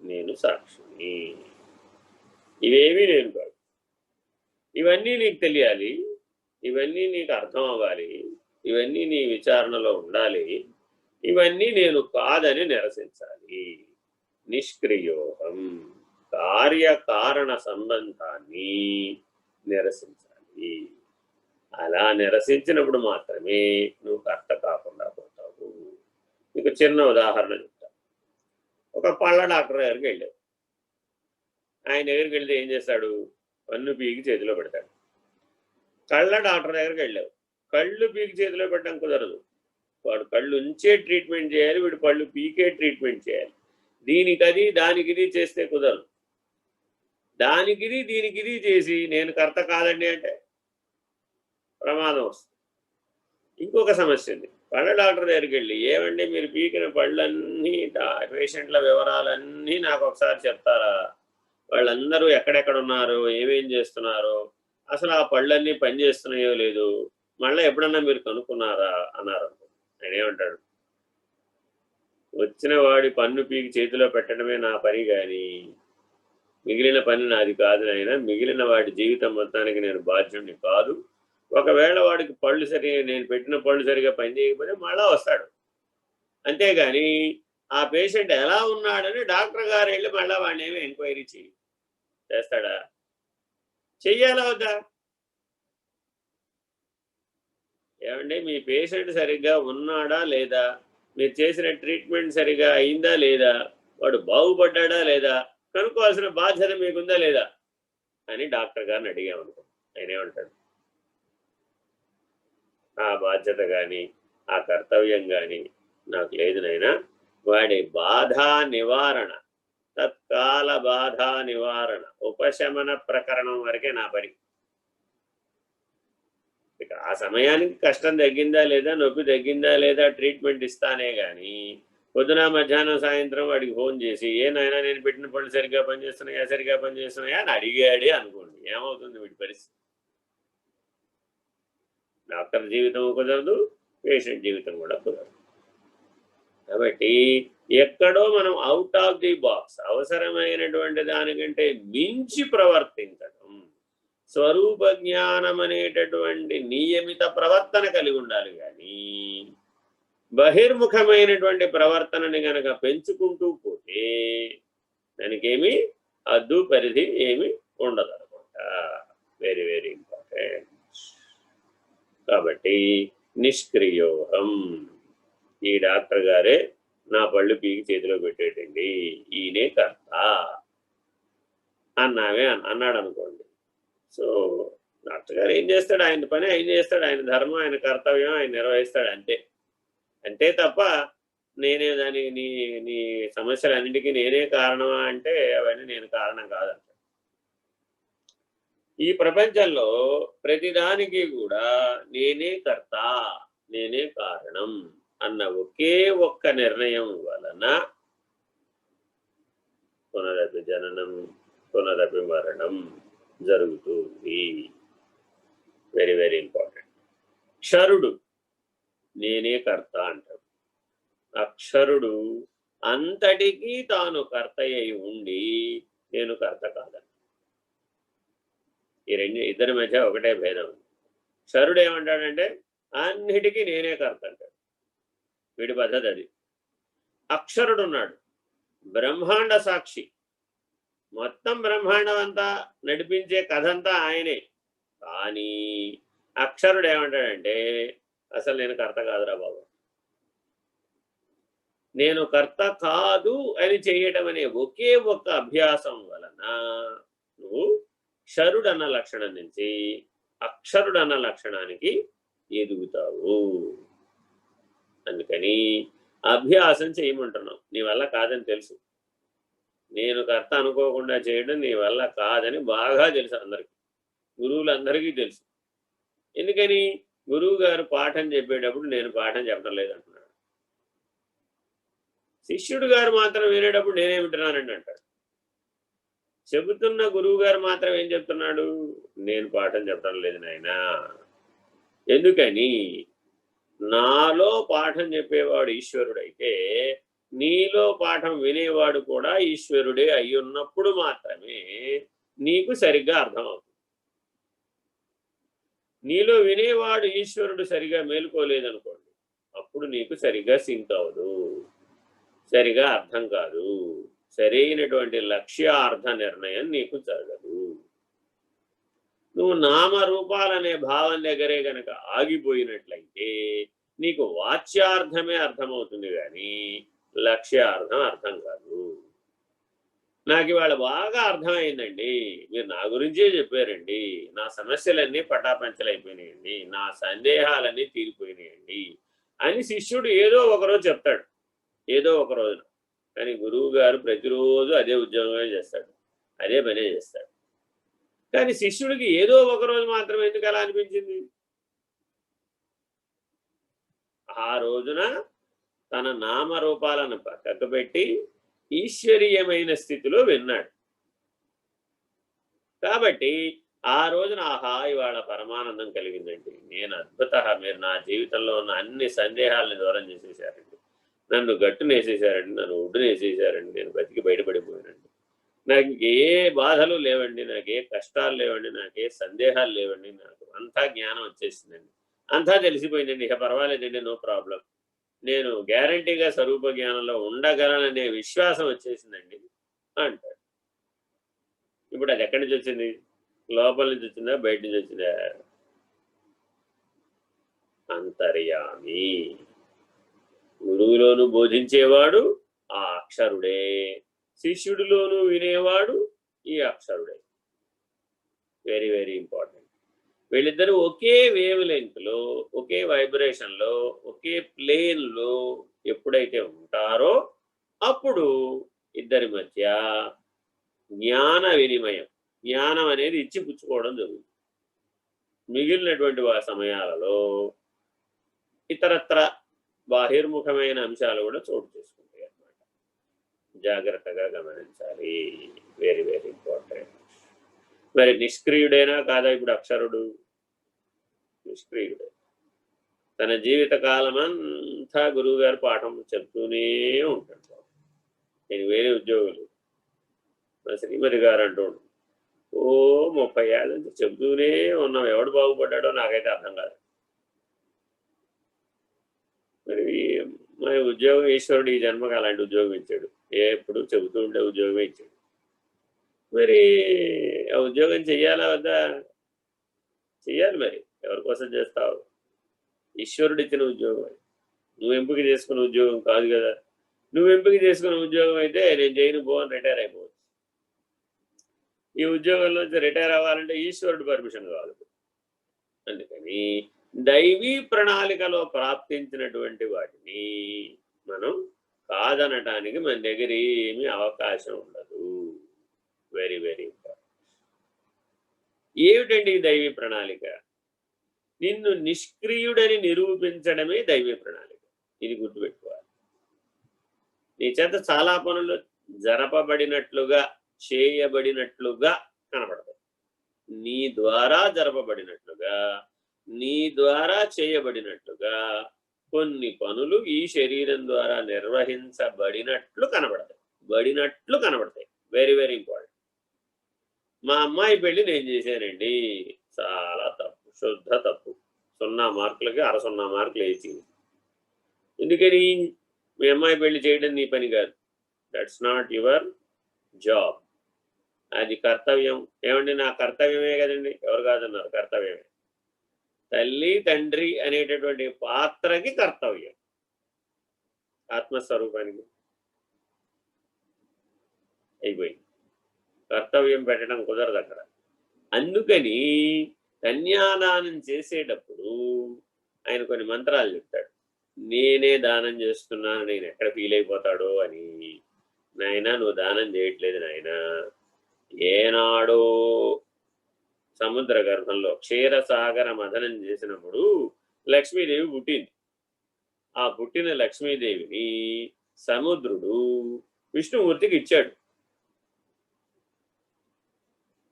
నేను సాక్షిని. ఇవేమీ నేను కాదు. ఇవన్నీ నీకు తెలియాలి, ఇవన్నీ నీకు అర్థం అవ్వాలి, ఇవన్నీ నీ విచారణలో ఉండాలి. ఇవన్నీ నేను కాదని నిరసించాలి. నిష్క్రియోహం, కార్యకారణ సంబంధాన్ని నిరసించాలి. అలా నిరసించినప్పుడు మాత్రమే నువ్వు కర్త కాకుండా పోతావు. మీకు చిన్న ఉదాహరణ చెప్తా. ఒక పళ్ళ డాక్టర్ దగ్గరికి వెళ్ళావు. ఆయన దగ్గరికి వెళ్తే ఏం చేస్తాడు? పన్ను పీకి చేతిలో పెడతాడు. కళ్ళ డాక్టర్ దగ్గరికి వెళ్ళావు, కళ్ళు పీకి చేతిలో పెట్టడం కుదరదు. వాడు కళ్ళు ఉంచే ట్రీట్మెంట్ చేయాలి, వీడు పళ్ళు పీకే ట్రీట్మెంట్ చేయాలి. దీనికది దానికిది చేస్తే కుదరదు. దానికిది దీనికిది చేసి నేను కర్త కాదండి అంటే ప్రమాదం వస్తుంది. ఇంకొక సమస్య ఉంది. పళ్ళ డాక్టర్ దగ్గరికి వెళ్ళి, ఏమండి మీరు పీకిన పళ్ళన్నీ పేషెంట్ల వివరాలన్నీ నాకు ఒకసారి చెప్తారా? వాళ్ళందరూ ఎక్కడెక్కడ ఉన్నారో, ఏమేం చేస్తున్నారో, అసలు ఆ పళ్ళన్నీ పనిచేస్తున్నాయో లేదు, మళ్ళీ ఎప్పుడన్నా మీరు కనుక్కున్నారా అన్నారు. ఆయన ఏమంటాడు? వచ్చిన వాడి పన్ను పీకి చేతిలో పెట్టడమే నా పని, కానీ మిగిలిన పని నాది కాదు నాయన. మిగిలిన వాడి జీవితం మొత్తానికి నేను బాధ్యుడిని కాదు. ఒకవేళ వాడికి పళ్ళు సరిగా, నేను పెట్టిన పళ్ళు సరిగా పనిచేయకపోతే మళ్ళా వస్తాడు. అంతేగాని ఆ పేషెంట్ ఎలా ఉన్నాడని డాక్టర్ గారు వెళ్ళి మళ్ళా వాడిని ఏమీ ఎంక్వైరీ చేస్తాడా? చెయ్యాలా వద్దా? ఏమండి మీ పేషెంట్ సరిగ్గా ఉన్నాడా లేదా, మీరు చేసిన ట్రీట్మెంట్ సరిగా అయిందా లేదా, వాడు బాగుపడ్డా లేదా కనుక్కోవాల్సిన బాధ్యత మీకుందా లేదా అని డాక్టర్ గారిని అడిగామనుకో, ఆయన ఏమంటాడు? ఆ బాధ్యత కానీ ఆ కర్తవ్యం కానీ నాకు లేదు నాయనా. వాడి బాధా నివారణ, తత్కాల బాధా నివారణ, ఉపశమన ప్రకరణం వరకే నా పని. ఇక ఆ సమయానికి కష్టం తగ్గిందా లేదా, నొప్పి తగ్గిందా లేదా ట్రీట్మెంట్ ఇస్తానే కానీ పొద్దున మధ్యాహ్నం సాయంత్రం వాడికి ఫోన్ చేసి, ఏ నాయనా నేను పెట్టిన పళ్ళు సరిగ్గా పనిచేస్తున్నాయా, సరిగ్గా పనిచేస్తున్నాయా అని అడిగాడే అనుకోండి, ఏమవుతుంది వీడి పరిస్థితి? డాక్టర్ జీవితం కుదరదు, పేషెంట్ జీవితం కూడా కుదరదు. కాబట్టి ఎక్కడో మనం అవుట్ ఆఫ్ ది బాక్స్, అవసరమైనటువంటి దానికంటే మించి ప్రవర్తించడం, స్వరూప జ్ఞానం అనేటటువంటి నియమిత ప్రవర్తన కలిగి ఉండాలి. కానీ బహిర్ముఖమైనటువంటి ప్రవర్తనని గనక పెంచుకుంటూ పోతే దానికేమి అద్దు పరిధి ఏమి ఉండదు అనమాట. Very very important. కాబట్టి నిష్క్రియోహం, ఈ డాక్టర్ గారే నా పళ్ళు పీకి చేతిలో పెట్టేటండి, ఈయనే కర్త అన్నాడు అనుకోండి. సో డాక్టర్ గారు ఏం చేస్తాడు? ఆయన పని ఆయన చేస్తాడు, ఆయన ధర్మం, ఆయన కర్తవ్యం ఆయన నిర్వహిస్తాడు, అంతే. అంతే తప్ప నేనే దాని నీ నీ సమస్యలన్నింటికీ నేనే కారణమా అంటే అవన్నీ నేను కారణం కాదంట. ఈ ప్రపంచంలో ప్రతిదానికి కూడా నేనే కర్త, నేనే కారణం అన్న ఒకే ఒక్క నిర్ణయం వలన పునరపి జననం పునరపి మరణం జరుగుతుంది. Very very important. క్షరుడు నేనే కర్త అంటాడు. అక్షరుడు అంతటికీ తాను కర్త అయి ఉండి నేను కర్త కాదంట. ఈ ఇద్దరి మధ్య ఒకటే భేదం. క్షరుడు ఏమంటాడంటే అన్నిటికీ నేనే కర్త అంటాడు, వీడి పద్ధతి అది. అక్షరుడు ఉన్నాడు, బ్రహ్మాండ సాక్షి, మొత్తం బ్రహ్మాండం అంతా నడిపించే కథంతా ఆయనే. కానీ అక్షరుడు ఏమంటాడంటే అసలు నేను కర్త కాదురా బాబు, నేను కర్త కాదు అని చేయటం అనే ఒకే ఒక్క అభ్యాసం వలన నువ్వు క్షరుడు అన్న లక్షణం నుంచి అక్షరుడు అన్న లక్షణానికి ఎదుగుతావు. అందుకని అభ్యాసం చేయమంటున్నావు. నీ వల్ల కాదని తెలుసు, నేను కర్త అనుకోకుండా చేయడం నీ వల్ల కాదని బాగా తెలుసు అందరికీ, గురువులందరికీ తెలుసు. ఎందుకని? గురువు గారు పాఠం చెప్పేటప్పుడు నేను పాఠం చెప్పడం లేదంటున్నాడు. శిష్యుడు గారు మాత్రం వినేటప్పుడు నేనే వింటున్నానండి అంటాడు. చెబుతున్న గురువు గారు మాత్రం ఏం చెప్తున్నాడు? నేను పాఠం చెప్పడం లేదు నాయనా. ఎందుకని? నాలో పాఠం చెప్పేవాడు ఈశ్వరుడైతే నీలో పాఠం వినేవాడు కూడా ఈశ్వరుడే అయ్యున్నప్పుడు మాత్రమే నీకు సరిగ్గా అర్థమవుతుంది. నీలో వినేవాడు ఈశ్వరుడు సరిగా మేలుకోలేదనుకోండి, అప్పుడు నీకు సరిగా సింక్ అవ్వదు, సరిగా అర్థం కాదు, సరైనటువంటి లక్ష్యార్థ నిర్ణయం నీకు జరగదు. నువ్వు నామరూపాలనే భావం దగ్గరే గనక ఆగిపోయినట్లయితే నీకు వాచ్యార్థమే అర్థమవుతుంది కానీ లక్ష్యార్థం అర్థం కాదు. నాకు ఇవాళ బాగా అర్థమైందండి, మీరు నా గురించే చెప్పారండి, నా సమస్యలన్నీ పటాపంచలైపోయినాయండి, నా సందేహాలన్నీ తీరిపోయినాయండి అని శిష్యుడు ఏదో ఒకరోజు చెప్తాడు, ఏదో ఒక రోజున. కానీ గురువు గారు ప్రతిరోజు అదే ఉద్యోగమే చేస్తాడు, అదే పనే చేస్తాడు. కానీ శిష్యుడికి ఏదో ఒకరోజు మాత్రం ఎందుకు అలా అనిపించింది? ఆ రోజున తన నామరూపాలను పక్కకు పెట్టి ఈశ్వరీయమైన స్థితిలో విన్నాడు. కాబట్టి ఆ రోజున ఆహా, ఇవాళ పరమానందం కలిగిందండి, నేను అద్భుత, మీరు నా జీవితంలో ఉన్న అన్ని సందేహాలను దూరం చేసేసారండి, నన్ను గట్టునేసేసారండి, నన్ను ఒడ్డునేసేసారండి, నేను బతికి బయటపడిపోయానండి, నాకు ఏ బాధలు లేవండి, నాకు ఏ కష్టాలు లేవండి, నాకు ఏ సందేహాలు లేవండి, నాకు అంతా జ్ఞానం వచ్చేసిందండి, అంతా తెలిసిపోయిందండి, ఇక పర్వాలేదండి, నో ప్రాబ్లం, నేను గ్యారంటీగా స్వరూప జ్ఞానంలో ఉండగలననే విశ్వాసం వచ్చేసిందండి అంటాడు. ఇప్పుడు అది ఎక్కడి నుంచి వచ్చింది? లోపల నుంచి వచ్చిందా, బయట నుంచి వచ్చిందా? అంతర్యామి. గురువులోను బోధించేవాడు ఆ అక్షరుడే, శిష్యుడిలోనూ వినేవాడు ఈ అక్షరుడే. Very very important. వీళ్ళిద్దరూ ఒకే వేవ్ లెంగ్త్లో, ఒకే వైబ్రేషన్లో, ఒకే ప్లేన్లో ఎప్పుడైతే ఉంటారో అప్పుడు ఇద్దరి మధ్య జ్ఞాన వినిమయం, జ్ఞానం అనేది ఇచ్చి పుచ్చుకోవడం జరుగుతుంది. మిగిలినటువంటి సమయాలలో ఇతరత్ర బాహిర్ముఖమైన అంశాలు కూడా చోటు చేసుకుంటాయి అన్నమాట. జాగ్రత్తగా గమనించాలి. Very very important. మరి నిష్క్రియుడైనా కాదా ఇప్పుడు అక్షరుడు? నిష్క్రియుడే. తన జీవిత కాలమంతా గురువు గారు పాఠం చెప్తూనే ఉంటాడు. నేను వేరే ఉద్యోగులు మా శ్రీమతి గారు అంటూ ఉంటాడు, ఓ 30 ఏళ్ళ నుంచి చెబుతూనే ఉన్నాం, ఎవడు బాగుపడ్డాడో నాకైతే అర్థం కాదు. మరి మన ఉద్యోగం ఈశ్వరుడు ఈ జన్మకు అలాంటి ఉద్యోగం ఇచ్చాడు, ఎప్పుడు చెబుతూ ఉండే ఉద్యోగమే ఇచ్చాడు. మరి ఆ ఉద్యోగం చెయ్యాలా వద్దా? చెయ్యాలి. మరి ఎవరి కోసం చేస్తావు? ఈశ్వరుడు ఇచ్చిన ఉద్యోగం అది, నువ్వు ఎంపిక చేసుకున్న ఉద్యోగం కాదు కదా. నువ్వు ఎంపిక చేసుకున్న ఉద్యోగం అయితే నేను చేయను, అని రిటైర్ అయిపోవచ్చు. ఈ ఉద్యోగంలోంచి రిటైర్ అవ్వాలంటే ఈశ్వరుడు పర్మిషన్ కావాలి. అందుకని దైవీ ప్రణాళికలో ప్రాప్తించినటువంటి వాటిని మనం కాదనటానికి మన దగ్గర ఏమీ అవకాశం ఉండదు. Very very important. ఏమిటండి ఈ దైవీ ప్రణాళిక? నిన్ను నిష్క్రియుడని నిరూపించడమే దైవీ ప్రణాళిక. ఇది గుర్తుపెట్టుకోవాలి. నీ చేత చాలా పనులు జరపబడినట్లుగా, చేయబడినట్లుగా కనబడతాయి. నీ ద్వారా జరపబడినట్లుగా, నీ ద్వారా చేయబడినట్లుగా కొన్ని పనులు ఈ శరీరం ద్వారా నిర్వహించబడినట్లు కనబడతాయి. Very very important. మా అమ్మాయి పెళ్లి నేను చేశానండి, చాలా తప్పు, శుద్ధ తప్పు. 0 మార్కులకి 0.5 మార్కులు వేసింది. ఎందుకని? మీ అమ్మాయి పెళ్లి చేయడం నీ పని కాదు. That's not your job. అది కర్తవ్యం. ఏమండి, నా కర్తవ్యమే కదండి, ఎవరు కాదన్నారు, కర్తవ్యమే. తల్లి తండ్రి అనేటటువంటి పాత్రకి కర్తవ్యం, ఆత్మస్వరూపానికి అయిపోయింది. కర్తవ్యం పెట్టడం కుదరదు అక్కడ. అందుకని కన్యాదానం చేసేటప్పుడు ఆయన కొన్ని మంత్రాలు చెప్తాడు. నేనే దానం చేస్తున్నాను, నేను ఎక్కడ ఫీల్ అయిపోతాడో అని. నాయనా, నువ్వు దానం చేయట్లేదు నాయనా. ఏనాడో సముద్ర గర్భంలో క్షీరసాగర మథనం చేసినప్పుడు లక్ష్మీదేవి పుట్టింది. ఆ పుట్టిన లక్ష్మీదేవిని సముద్రుడు విష్ణుమూర్తికి ఇచ్చాడు.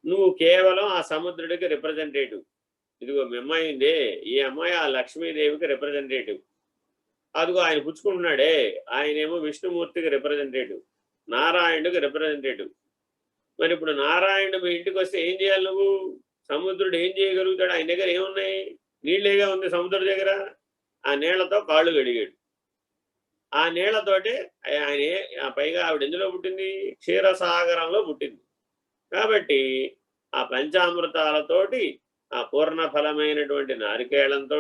నువ్వు కేవలం ఆ సముద్రుడికి రిప్రజెంటేటివ్. ఇదిగో మీ అమ్మాయి ఉందే, ఈ అమ్మాయి ఆ లక్ష్మీదేవికి రిప్రజెంటేటివ్. అదిగో ఆయన పుచ్చుకుంటున్నాడే, ఆయనేమో విష్ణుమూర్తికి రిప్రజెంటేటివ్, నారాయణుడికి రిప్రజెంటేటివ్. మరి ఇప్పుడు నారాయణుడు మీ ఇంటికి వస్తే ఏం చేయాలి నువ్వు? సముద్రుడు ఏం చేయగలుగుతాడు? ఆయన దగ్గర ఏమున్నాయి? నీళ్ళేగా ఉంది సముద్రుడి దగ్గర. ఆ నీళ్లతో కాళ్ళు గడిగాడు. ఆ నీళ్లతోటి ఆయన పైగా ఆవిడ ఎందులో పుట్టింది? క్షీరసాగరంలో పుట్టింది. కాబట్టి ఆ పంచామృతాలతోటి, ఆ పూర్ణ ఫలమైనటువంటి నారికేళంతో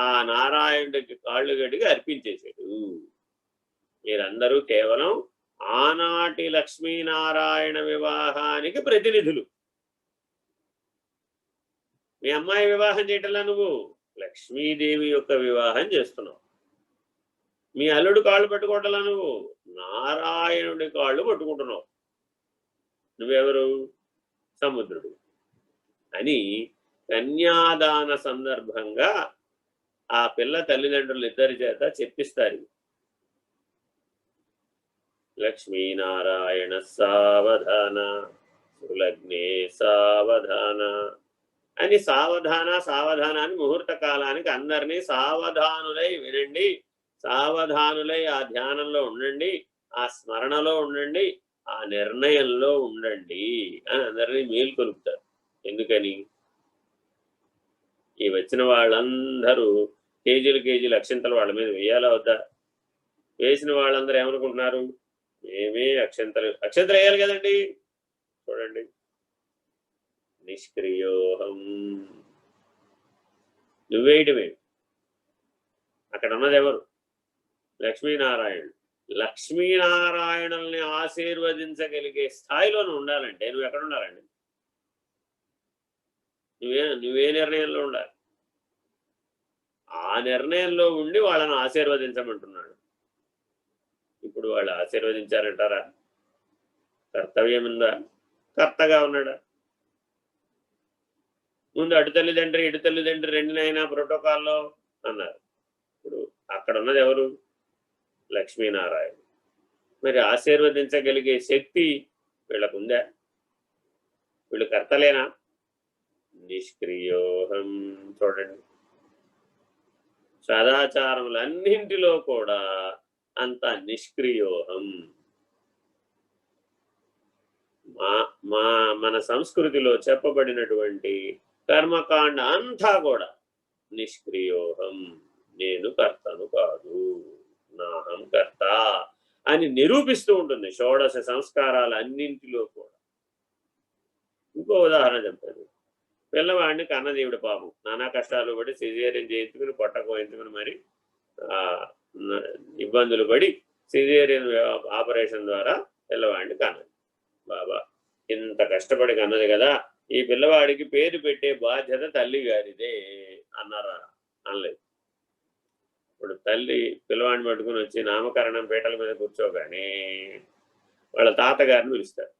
ఆ నారాయణుడికి కాళ్ళు గడిగి అర్పించేశాడు. మీరందరూ కేవలం ఆనాటి లక్ష్మీనారాయణ వివాహానికి ప్రతినిధులు. మీ అమ్మాయి వివాహం చేయటంలా నువ్వు లక్ష్మీదేవి యొక్క వివాహం చేస్తున్నావు. మీ అల్లుడు కాళ్ళు పట్టుకోవటంలా నువ్వు నారాయణుడి కాళ్ళు పట్టుకుంటున్నావు. నువ్వెవరు? సముద్రుడు అని కన్యాదాన సందర్భంగా ఆ పిల్ల తల్లిదండ్రులు ఇద్దరి చేత చెప్పిస్తారు. లక్ష్మీనారాయణ సావధాన సులగ్నే సావధాన అని సావధాన సావధాన అని ముహూర్త కాలానికి అందరినీ సావధానులై వినండి, సావధానులై ఆ ధ్యానంలో ఉండండి, ఆ స్మరణలో ఉండండి, ఆ నిర్ణయంలో ఉండండి అని అందరినీ మేల్కొలుపుతారు. ఎందుకని? ఈ వచ్చిన వాళ్ళందరూ కేజీలు అక్షింతలు వాళ్ళ మీద వేయాలా వద్దా? వేసిన వాళ్ళందరూ ఏమనుకుంటున్నారు? మేమే అక్షింతలు వేయాలి కదండి. చూడండి, నిష్క్రియోహం. నువ్వేయటమే. అక్కడ ఉన్నది ఎవరు? లక్ష్మీనారాయణుడు. లక్ష్మీనారాయణుల్ని ఆశీర్వదించగలిగే స్థాయిలో నువ్వు ఉండాలంటే నువ్వు ఎక్కడ ఉండాలండి? నువ్వే నిర్ణయంలో ఉండాలి. ఆ నిర్ణయంలో ఉండి వాళ్ళని ఆశీర్వదించమంటున్నాడు. ఇప్పుడు వాళ్ళు ఆశీర్వదించారంటారా? కర్తవ్యం ఉందా? కర్తగా ఉన్నాడా? ముందు అటు తల్లిదండ్రి ఇటు తల్లిదండ్రి రెండునైనా ప్రోటోకాల్లో అన్నారు. ఇప్పుడు అక్కడ ఉన్నది ఎవరు? లక్ష్మీనారాయణ. మరి ఆశీర్వదించగలిగే శక్తి వీళ్ళకుందా? వీళ్ళు కర్తలేనా? నిష్క్రియోహం. చూడండి, సదాచారములన్నింటిలో కూడా అంత నిష్క్రియోహం. మన సంస్కృతిలో చెప్పబడినటువంటి కర్మకాండ అంతా కూడా నిష్క్రియోహం. నేను కర్తను కాదు, నాహం కర్త అని నిరూపిస్తూ ఉంటుంది షోడశ సంస్కారాలు అన్నింటిలో కూడా. ఇంకో ఉదాహరణ చెప్తాను. పిల్లవాడిని కన్నదేవుడు పాపం నానా కష్టాలు పడి సిజేరియన్ చేయించుకుని పొట్టకోయించుకుని మరి ఇబ్బందులు పడి సిజేరియన్ ఆపరేషన్ ద్వారా పిల్లవాడిని కన్నది. బాబా ఇంత కష్టపడి కన్నది కదా, ఈ పిల్లవాడికి పేరు పెట్టే బాధ్యత తల్లి గారిదే అన్నారా? అనలేదు. ఇప్పుడు తల్లి పిల్లవాడిని పట్టుకుని వచ్చి నామకరణం పీటల మీద కూర్చోగానే వాళ్ళ తాతగారిని పిలుస్తారు.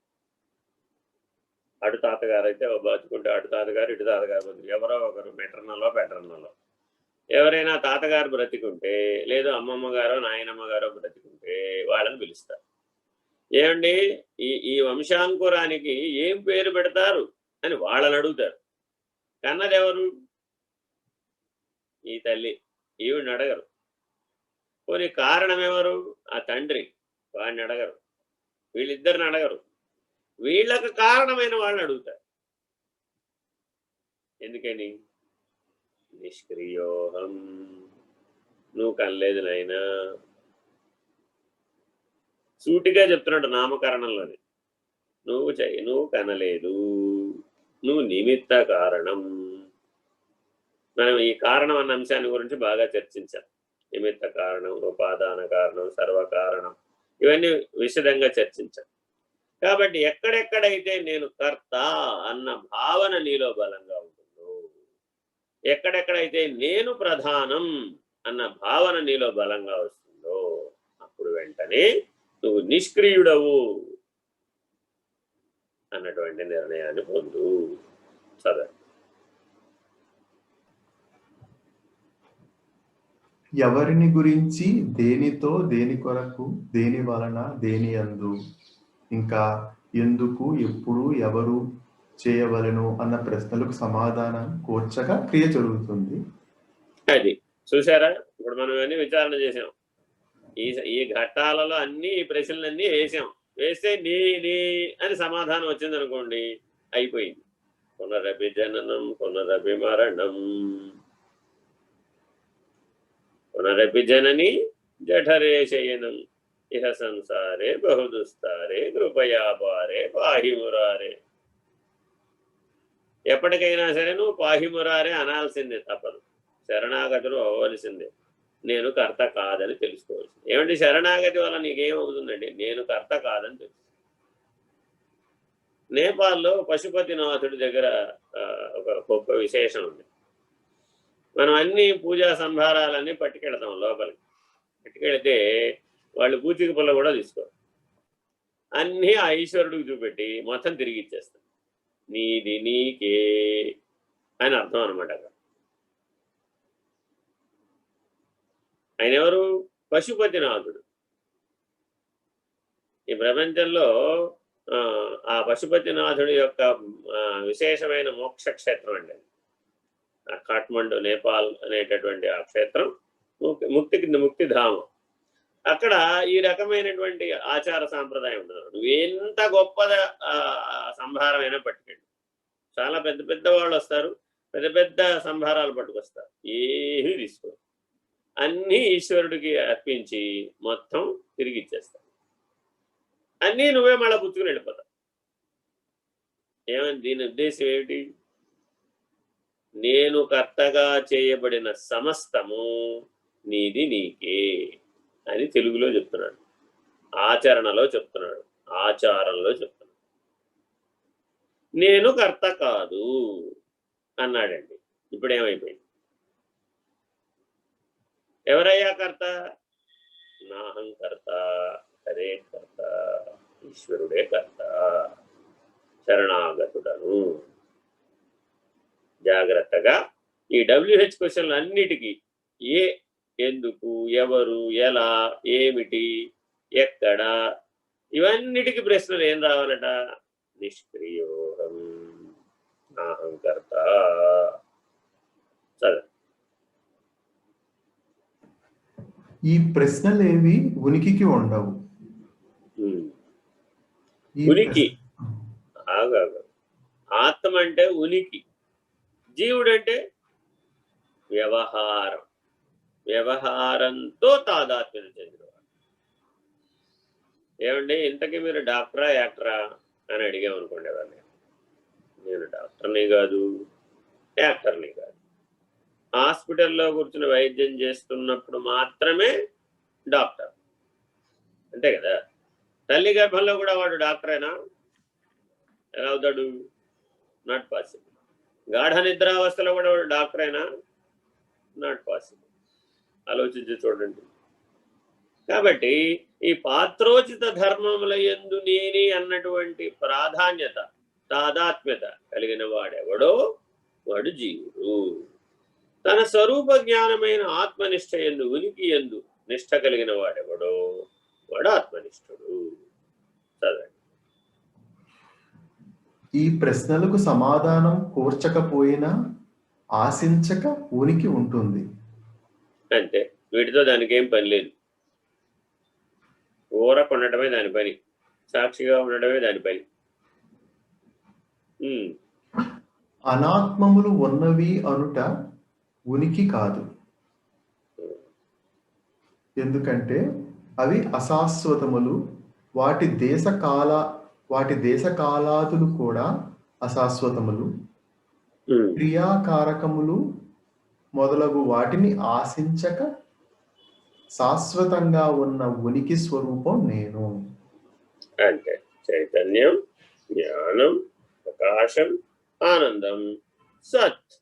అటు తాతగారు అయితే బతుకుంటే అటు తాతగారు ఇటు తాతగారు బతుకు ఎవరో ఒకరు మెటర్నలో ఎవరైనా తాతగారు బ్రతికుంటే లేదు అమ్మమ్మ గారో నాయనమ్మ గారో బ్రతికుంటే వాళ్ళని పిలుస్తారు. ఏమండి ఈ వంశాంకురానికి ఏం పేరు పెడతారు అని వాళ్ళని అడుగుతారు. కన్నదెవరు? ఈ తల్లి. ఈవిడిని అడగరు. పోనీ కారణం ఎవరు? ఆ తండ్రి. వాడిని అడగరు. వీళ్ళిద్దరిని అడగరు. వీళ్ళకు కారణమైన వాళ్ళని అడుగుతారు. ఎందుకని? నిష్క్రియోహం. నువ్వు కనలేదు నాయనా. సూటిగా చెప్తున్నాడు నామకరణంలోని. నువ్వు కనలేదు, నువ్వు నిమిత్త కారణం. మనం ఈ కారణం అన్న అంశాన్ని గురించి బాగా చర్చించాం. నిమిత్త కారణం, ఉపాదాన కారణం, సర్వకారణం, ఇవన్నీ విశదంగా చర్చించాం. కాబట్టి ఎక్కడెక్కడైతే నేను కర్త అన్న భావన నీలో బలంగా ఉంటుందో, ఎక్కడెక్కడైతే నేను ప్రధానం అన్న భావన నీలో బలంగా వస్తుందో, అప్పుడు వెంటనే నువ్వు నిష్క్రియుడవు అన్నటువంటి నిర్ణయాన్ని పొందు. చదవండి. ఎవరిని గురించి, దేనితో, దేని కొరకు, దేని వలన, దేని యందు, ఇంకా ఎందుకు, ఎప్పుడు, ఎవరు చేయవలెను అన్న ప్రశ్నలకు సమాధానం కూర్చగా క్రియ జరుగుతుంది. అది చూసారా, ఇప్పుడు మనం అన్ని విచారణ చేసాం. ఈ ఘట్టాలలో అన్ని ఈ ప్రశ్నలన్నీ వేసాం. వేస్తే నీ నీ అని సమాధానం వచ్చింది అనుకోండి, అయిపోయింది. పునరపి జననం పునరపి మరణం పునరపి జనని జఠరే శయనం ఇహ సంసారే బహుదుస్తారే కృపయాపారే పాహిమురారే. ఎప్పటికైనా సరే నువ్వు పాహిమురారే అనాల్సిందే, తప్పదు. శరణాగతులు అవ్వవలసిందే. నేను కర్త కాదని తెలుసుకోవాల్సింది. ఏమంటే శరణాగతి వల్ల నీకేమవుతుందండి? నేను కర్త కాదని తెలుసు. నేపాల్లో పశుపతినాథుడి దగ్గర ఒక గొప్ప విశేషం ఉంది. మనం అన్ని పూజా సంభారాలన్నీ పట్టుకెళ్తాం లోపలికి. పట్టుకెళ్తే వాళ్ళు పూచిక పుల్ల కూడా తీసుకోరు. అన్నీ ఆ ఈశ్వరుడికి చూపెట్టి మొత్తం తిరిగి ఇచ్చేస్తాం. నీది నీకే అని అర్థం అనమాట. అక్కడ ఆయన ఎవరు? పశుపతినాథుడు. ఈ ప్రపంచంలో ఆ పశుపతినాథుడి యొక్క విశేషమైన మోక్ష క్షేత్రం అండి. కాఠ్మండు, నేపాల్ అనేటటువంటి ఆ క్షేత్రం ముక్తిధామం. అక్కడ ఈ రకమైనటువంటి ఆచార సాంప్రదాయం ఉండదు. నువ్వెంత గొప్ప సంభారమైనా పట్టుకెళ్ళి, చాలా పెద్ద పెద్ద వాళ్ళు వస్తారు, పెద్ద పెద్ద సంభారాలు పట్టుకొస్తారు, ఏమీ తీసుకోరు. అన్నీ ఈశ్వరుడికి అర్పించి మొత్తం తిరిగి ఇచ్చేస్తావు. అన్నీ నువ్వే మళ్ళా పుచ్చుకుని వెళ్ళిపోతావు. ఏమని దీని ఉద్దేశం ఏమిటి? నేను కర్తగా చేయబడిన సమస్తము నీది నీకే అని తెలుగులో చెప్తున్నాడు, ఆచరణలో చెప్తున్నాడు, ఆచారంలో చెప్తున్నాడు. నేను కర్త కాదు అన్నాడండి. ఇప్పుడేమైపోయింది? ఎవరయ్యా కర్త? నాహంకర్త, హరే కర్త, ఈశ్వరుడే కర్త, శరణాగతుడను. జాగ్రత్తగా ఈ WH క్వశ్చన్లు అన్నిటికీ ఏ, ఎందుకు, ఎవరు, ఎలా, ఏమిటి, ఎక్కడ, ఇవన్నిటికీ ప్రశ్నలు ఏం రావాలట? నిష్క్రియోహం నాహంకర్త. చదువు. ఈ ప్రశ్నలేవి ఉనికికి ఉండవు. ఉనికి ఆత్మ అంటే ఉనికి, జీవుడు అంటే వ్యవహారం, వ్యవహారంతో తాదాత్మ్యం చెందినవాడు. ఏమండి ఇంతకీ మీరు డాక్టరా యాక్టరా అని అడిగామనుకోండి ఎవరిని, నేను డాక్టర్ని కాదు, యాక్టర్ని కాదు. హాస్పిటల్లో కూర్చుని వైద్యం చేస్తున్నప్పుడు మాత్రమే డాక్టర్, అంతే కదా. తల్లి గర్భంలో కూడా వాడు డాక్టరేనా? ఎలా అవుతాడు? Not possible. గాఢ నిద్రావస్థలో కూడా వాడు డాక్టరేనా? Not possible. ఆలోచించి చూడండి. కాబట్టి ఈ పాత్రోచిత ధర్మముల యందు నేనే అన్నటువంటి ప్రాధాన్యత, తాదాత్మ్యత కలిగిన వాడెవడో వాడు జీవుడు. తన స్వరూప జ్ఞానమైన ఆత్మనిష్ట యందు, ఉనికి యందు నిష్ట కలిగిన వాడెవడో వాడు ఆత్మనిష్ఠుడు. చదవండి. ఈ ప్రశ్నలకు సమాధానం కూర్చకపోయినా ఆశించక ఉనికి ఉంటుంది. అంతే, వీటితో దానికి ఏం పని లేదు. ఊరకు ఉండటమే దాని పని, సాక్షిగా ఉండటమే దాని పని. అనాత్మములు ఉన్నవి అనుట ఉనికి కాదు. ఎందుకంటే అవి అశాశ్వతములు. వాటి దేశకాలాదులు కూడా అశాశ్వతములు. క్రియాకారకములు మొదలగు వాటిని ఆశించక శాశ్వతంగా ఉన్న ఉనికి స్వరూపం నేను. అంటే చైతన్యం, జ్ఞానం, ప్రకాశం, ఆనందం, సత్.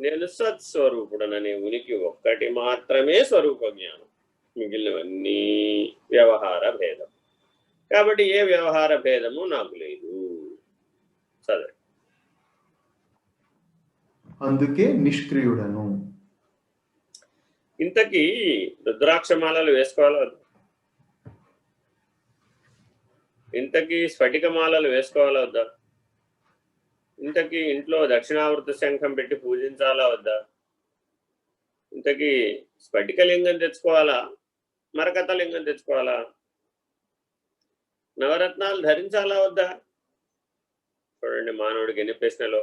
నేను సత్స్వరూపుడననే ఉనికి ఒక్కటి మాత్రమే స్వరూప జ్ఞానం, మిగిలినవన్నీ వ్యవహార భేదం. కాబట్టి ఏ వ్యవహార భేదము నాకు లేదు. చదవండి. అందుకే నిష్క్రియుడను. ఇంతకీ రుద్రాక్షమాలలు వేసుకోవాలా వద్దా? ఇంతకీ స్ఫటికమాలలు వేసుకోవాలా వద్దా? ఇంతకీ ఇంట్లో దక్షిణావృత శంఖం పెట్టి పూజించాలా వద్దా? ఇంతకీ స్ఫటికలింగం తెచ్చుకోవాలా, మరకత లింగం తెచ్చుకోవాలా? నవరత్నాలు ధరించాలా వద్దా? చూడండి మానవుడికి ఎన్ని ప్రశ్నలు.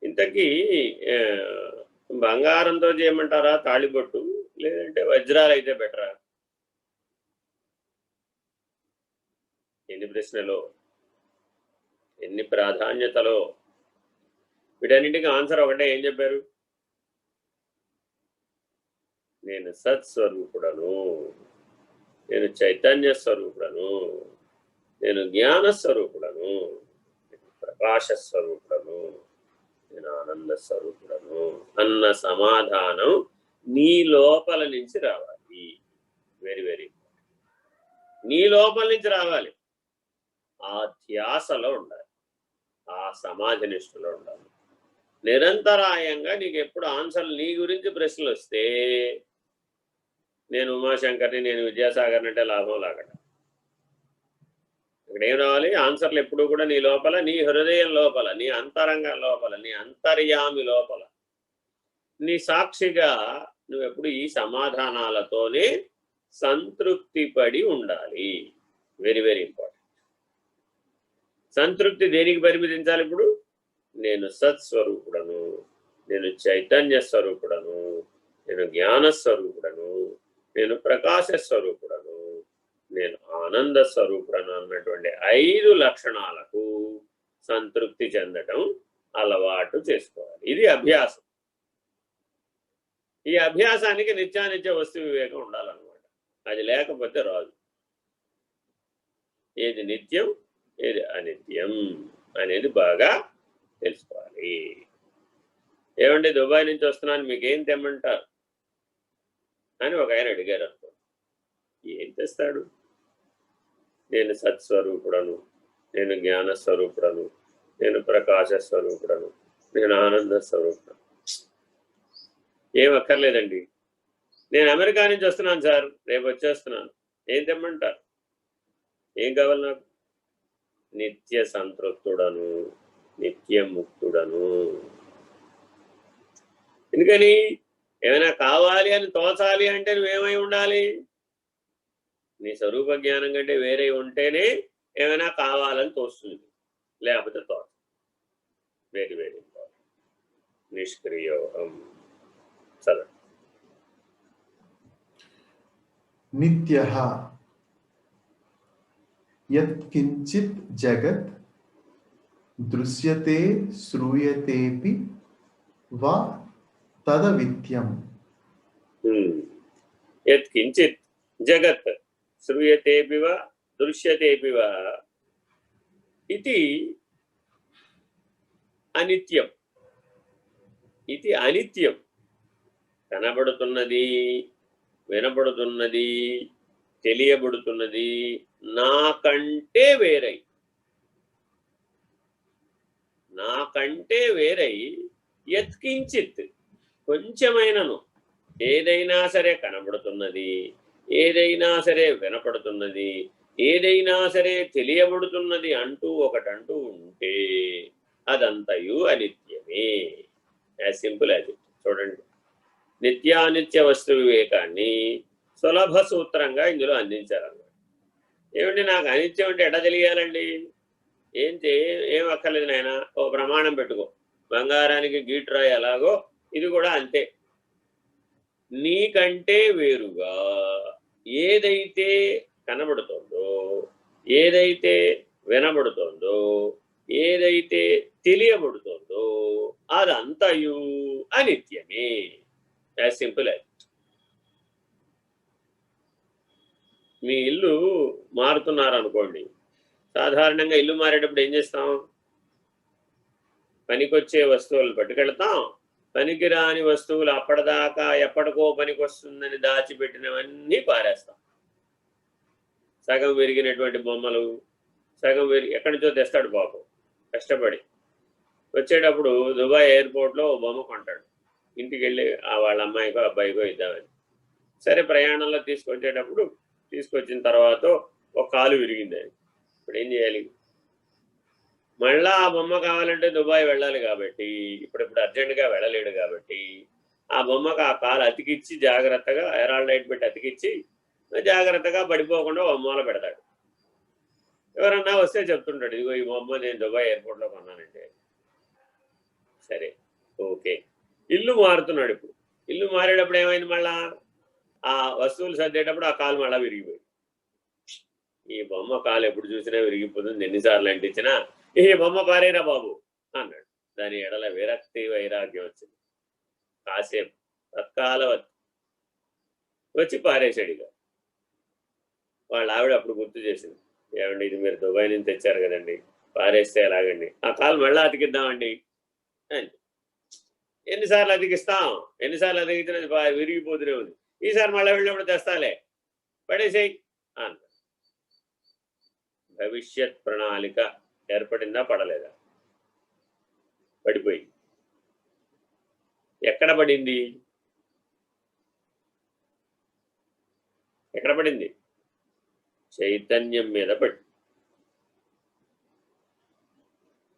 ఇంతకీ బంగారంతో చేయమంటారా తాళిబొట్టు, లేదంటే వజ్రాలు అయితే బెటరా? ఎన్ని ప్రశ్నలు, ఎన్ని ప్రాధాన్యతలో. వీటన్నిటికీ ఆన్సర్ ఒకటే, ఏం చెప్పారు? నేను సత్స్వరూపుడను, నేను చైతన్య స్వరూపుడను, నేను జ్ఞాన స్వరూపుడను, నేను ప్రకాశ స్వరూపుడను, నేను ఆనంద స్వరూపుడను అన్న సమాధానం నీ లోపల నుంచి రావాలి. వెరీ వెరీ నీ లోపల నుంచి రావాలి. ఆ ధ్యాసలో ఉండాలి, ఆ సమాధి నిష్ఠలో ఉండాలి. నిరంతరాయంగా నీకు ఎప్పుడు ఆన్సర్లు, నీ గురించి ప్రశ్నలు వస్తే నేను ఉమాశంకర్ని, నేను విద్యాసాగర్ని అంటే లాభం లాగట. ఇక్కడ ఏం రావాలి? ఆన్సర్లు ఎప్పుడు కూడా నీ లోపల, నీ హృదయం లోపల, నీ అంతరంగం లోపల, నీ అంతర్యామి లోపల, నీ సాక్షిగా నువ్వెప్పుడు ఈ సమాధానాలతోనే సంతృప్తి పడి ఉండాలి. Very very important. సంతృప్తి దేనికి పరిమితించాలి? ఇప్పుడు నేను సత్స్వరూపుడను, నేను చైతన్య స్వరూపుడను, నేను జ్ఞాన స్వరూపుడను, నేను ప్రకాశ స్వరూపుడను, నేను ఆనంద స్వరూపుడను అన్నటువంటి 5 లక్షణాలకు సంతృప్తి చెందటం అలవాటు చేసుకోవాలి. ఇది అభ్యాసం. ఈ అభ్యాసానికి నిత్యానిత్య వస్తు వివేకం ఉండాలన్నమాట. అది లేకపోతే రాదు. ఏది నిత్యం, ఏది అనిత్యం అనేది బాగా తెలుసుకోవాలి. ఏమండి దుబాయ్ నుంచి వస్తున్నాను, మీకేం తెమ్మంటారు అని ఒక ఆయన అడిగారు అనుకో, ఏం తెస్తాడు? నేను సత్స్వరూపుడను, నేను జ్ఞాన స్వరూపుడను, నేను ప్రకాశ స్వరూపుడను, నేను ఆనంద స్వరూపుడను. ఏం అక్కర్లేదండి. నేను అమెరికా నుంచి వస్తున్నాను సార్, రేపు వచ్చేస్తున్నాను, ఏం తెమ్మంటారు? ఏం కావాలి నాకు? నిత్య సంతృప్తుడను, నిత్య ముక్తుడను. ఎందుకని? ఏమైనా కావాలి అని తోచాలి అంటే నువ్వేమై ఉండాలి? నీ స్వరూప జ్ఞానం కంటే వేరే ఉంటేనే ఏమైనా కావాలని తోస్తుంది, లేకపోతే తోచ. Very very important. నిష్క్రియోహం. చదవండి. నిత్యః యత్కించిత్ జగత్ దృశ్యతే శ్రూయతేపి వా తదవిత్యం. యత్కించిత్ జగత్ శ్రూయతేపి వా దృశ్యతేపి వా ఇది అనిత్యం. ఇది అనిత్యం. కనబడుతున్నది, వినబడుతున్నది, తెలియబడుతున్నది నాకంటే వేరై, నాకంటే వేరై యత్కించిత్ కొంచెమైనను, ఏదైనా సరే కనబడుతున్నది, ఏదైనా సరే వినపడుతున్నది, ఏదైనా సరే తెలియబడుతున్నది అంటూ ఒకటంటూ ఉంటే అదంతయు అనిత్యమే. As simple as it. చూడండి, నిత్యానిత్య వస్తు వివేకాన్ని సులభ సూత్రంగా ఇందులో అందించారన్నమాట. ఏమంటే నాకు అనిత్యం అంటే ఎడ తెలియాలండి? ఏం అక్కర్లేదు నాయన, ఓ ప్రమాణం పెట్టుకో. బంగారానికి గీట్రాయి ఎలాగో ఇది కూడా అంతే. నీకంటే వేరుగా ఏదైతే కనబడుతుందో, ఏదైతే వినబడుతుందో, ఏదైతే తెలియబడుతుందో అదంతయు అనిత్యమే. As simple as. మీ ఇల్లు మారుతున్నారనుకోండి, సాధారణంగా ఇల్లు మారేటప్పుడు ఏం చేస్తాం? పనికొచ్చే వస్తువులు పట్టుకెళ్తాం, పనికిరాని వస్తువులు అప్పటిదాకా ఎప్పటికో పనికొస్తుందని దాచిపెట్టినవన్నీ పారేస్తాం. సగం విరిగినటువంటి బొమ్మలు, సగం ఎక్కడి నుంచో తెస్తాడు పాపం కష్టపడి. వచ్చేటప్పుడు దుబాయ్ ఎయిర్పోర్ట్లో బొమ్మ కొంటాడు, ఇంటికి వెళ్ళి వాళ్ళ అమ్మాయికో అబ్బాయికో ఇద్దామని. సరే ప్రయాణంలో తీసుకొచ్చిన తర్వాత ఒక కాలు విరిగింది అది. ఇప్పుడు ఏం చేయాలి? మళ్ళా ఆ బొమ్మ కావాలంటే దుబాయ్ వెళ్ళాలి కాబట్టి ఇప్పుడు అర్జెంటుగా వెళ్ళలేడు కాబట్టి ఆ బొమ్మకు ఆ కాలు అతికిచ్చి జాగ్రత్తగా ఎరాల్డైట్ పెట్టి అతికిచ్చి జాగ్రత్తగా పడిపోకుండా ఓ మూల పెడతాడు. ఎవరన్నా వస్తే చెప్తుంటాడు, ఇదిగో ఈ బొమ్మ నేను దుబాయ్ ఎయిర్పోర్ట్లో కొన్నానంటే. సరే, ఓకే. ఇల్లు మారుతున్నాడు. ఇప్పుడు ఇల్లు మారేటప్పుడు ఏమైంది? మళ్ళా ఆ వస్తువులు సర్దేటప్పుడు ఆ కాలు మళ్ళా విరిగిపోయింది. ఈ బొమ్మ కాలు ఎప్పుడు చూసినా విరిగిపోతుంది, ఎన్నిసార్లు అంటించినా ఈ బొమ్మ పారేరా బాబు అన్నాడు. దాని ఎడల విరక్తి వైరాగ్యం వచ్చింది. కాసేపు తత్కాలవత్ వచ్చి పారేశాడు. ఇక వాళ్ళ ఆవిడ అప్పుడు గుర్తు చేసింది, ఏమండి ఇది మీరు దుబాయ్ నుంచి తెచ్చారు కదండి, పారేస్తే ఎలాగండి? ఆ కాలు మళ్ళీ అతికిద్దామండి అని. ఎన్నిసార్లు అతికించినా విరిగిపోతూనే ఉంది. ఈసారి మళ్ళీ వెళ్ళినప్పుడు తెస్తాలే, పడేసేయి అన్న. భవిష్యత్ ప్రణాళిక ఏర్పడిందా? పడలేదా? పడిపోయింది. ఎక్కడ పడింది? చైతన్యం మీద పడి.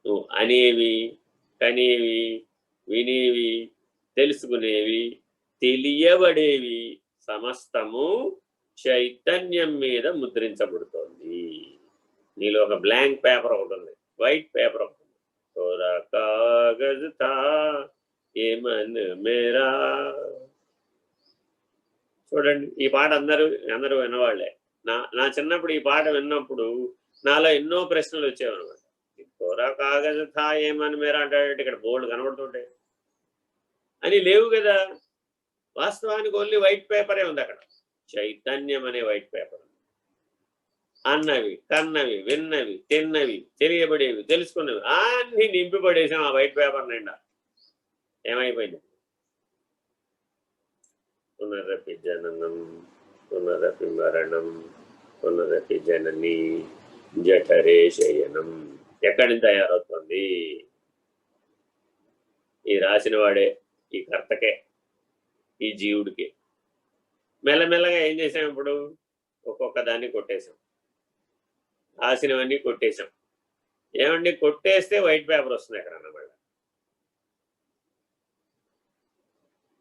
నువ్వు అనేవి, కనేవి, వినేవి, తెలుసుకునేవి, తెలియబడేవి సమస్తము చైతన్యం మీద ముద్రించబడుతోంది. నీలో ఒక బ్లాంక్ పేపర్ ఒకటి ఉంది, వైట్ పేపర్ ఒకటి ఉంది. తోరా కాగజ్ థా ఏ మన్ మేరా. చూడండి, ఈ పాట అందరూ విన్నవాళ్లే. నా చిన్నప్పుడు ఈ పాట విన్నప్పుడు నాలో ఎన్నో ప్రశ్నలు వచ్చేవన్నమాట. తోరా కాగజ్ థా ఏ మన్ మేరా అంటే ఇక్కడ బోర్డు కనబడుతుంటాయి అని లేవు కదా. వాస్తవానికి ఓన్లీ వైట్ పేపరే ఉంది అక్కడ. చైతన్యం అనే వైట్ పేపర్. అన్నవి, కన్నవి, విన్నవి, తిన్నవి, తెలియబడేవి, తెలుసుకున్నవి అన్ని నింపి పడేసాం ఆ వైట్ పేపర్ నిండా. ఏమైపోయింది? పునరపి జననం పునరపి మరణం పునరపి జనని జఠరే శయనం. ఎక్కడి నుంచి తయారవుతుంది? ఈ రాసిన వాడే, ఈ కర్తకే, ఈ జీవుడికి. మెల్లమెల్లగా ఏం చేసాం? ఇప్పుడు ఒక్కొక్క దాన్ని కొట్టేశాం, రాసినవన్నీ కొట్టేశాం. ఏమండి, కొట్టేస్తే వైట్ పేపర్ వస్తుంది ఎక్కడన్నమాట.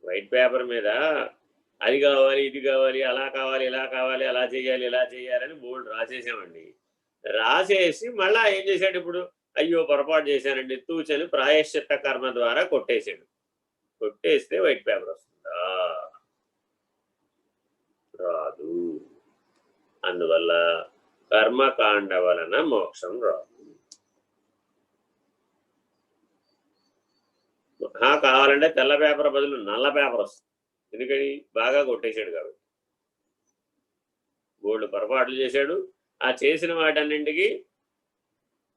వైట్ పేపర్ మీద అది కావాలి, ఇది కావాలి, అలా కావాలి, ఇలా కావాలి, అలా చేయాలి, ఇలా చేయాలని బోర్డు రాసేసామండి. రాసేసి మళ్ళా ఏం చేశాడు? ఇప్పుడు అయ్యో పొరపాటు చేశానండి తూచని ప్రాయశ్చిత్త కర్మ ద్వారా కొట్టేశాడు. కొట్టేస్తే వైట్ పేపర్ వస్తుందా? రాదు. అందువల్ల కర్మకాండ వలన మోక్షం రాదు. కావాలంటే తెల్ల పేపర్ బదులు నల్ల పేపర్ వస్తుంది. ఎందుకని? బాగా కొట్టేశాడు కాబట్టి. బోర్డు పొరపాట్లు చేశాడు. ఆ చేసిన వాటన్నింటికి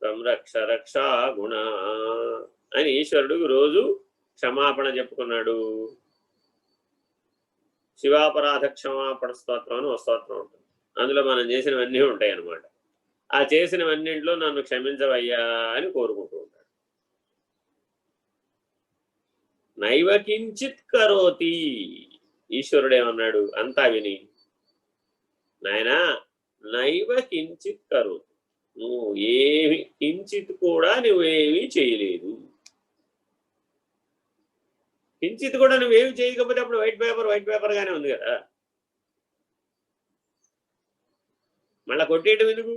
సంరక్ష రక్షా గుణ అని ఈశ్వరుడు రోజు క్షమాపణ చెప్పుకున్నాడు. శివాపరాధ క్షమాపణ స్తోత్రం అని ఒక స్తోత్రం ఉంటుంది. అందులో మనం చేసినవన్నీ ఉంటాయి అన్నమాట. ఆ చేసినవన్నింటిలో నన్ను క్షమించవయ్యా అని కోరుకుంటూ ఉంటాడు. నైవ కించిత్ కరోతి. ఈశ్వరుడు ఏమన్నాడు? అంతా విని, నాయనా నైవ కించిత్ కరోతి, నువ్వు ఏమి కించిత్ కూడా నువ్వేమీ చేయలేదు. కించిత్ కూడా నువ్వేమి చేయకపోతే అప్పుడు వైట్ పేపర్ గానే ఉంది కదా. మళ్ళా కొట్టేయటం ఎందుకు?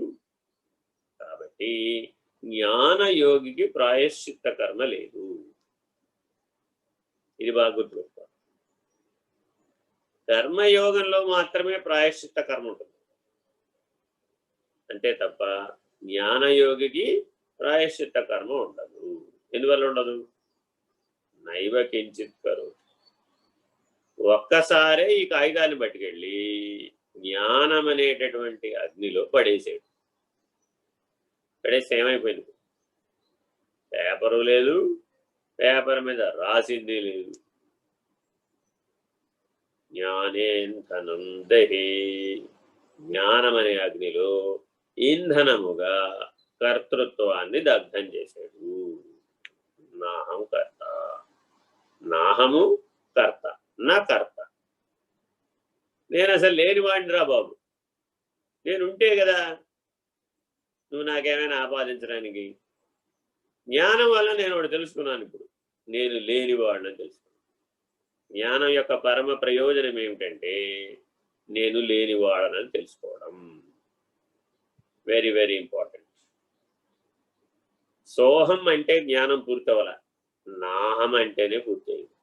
కాబట్టి జ్ఞానయోగికి ప్రాయశ్చిత్త కర్మ లేదు. ఇది బాగా గుర్తుపెట్టుకో. కర్మయోగంలో మాత్రమే ప్రాయశ్చిత్త కర్మ ఉంటుంది, అంతే తప్ప జ్ఞానయోగికి ప్రాయశ్చిత్త కర్మ ఉండదు. ఎందువల్ల ఉండదు? నైవ కించిత్ కరోతి. ఒక్కసారే ఈ కాగితాన్ని పట్టుకెళ్ళి జ్ఞానం అనేటటువంటి అగ్నిలో పడేసాడు. పడేస్తే ఏమైపోయింది? పేపరు లేదు, పేపర్ మీద రాసింది లేదు. జ్ఞానేంధనం దహి. జ్ఞానం అనే అగ్నిలో ఇంధనముగా కర్తృత్వాన్ని దగ్ధం చేశాడు. నాహం కర్త, నాహము కర్త నా కర్త. నేను అసలు లేనివాడినిరా బాబు. నేను ఉంటే కదా నువ్వు నాకేమైనా ఆపాదించడానికి. జ్ఞానం వల్ల నేను ఒకటి తెలుసుకున్నాను. ఇప్పుడు నేను లేనివాడిని తెలుసుకున్నాను. జ్ఞానం యొక్క పరమ ప్రయోజనం ఏమిటంటే నేను లేనివాడనని తెలుసుకోవడం. Very very important. సోహం అంటే జ్ఞానం పూర్తవల, నాహం అంటేనే పూర్తయింది.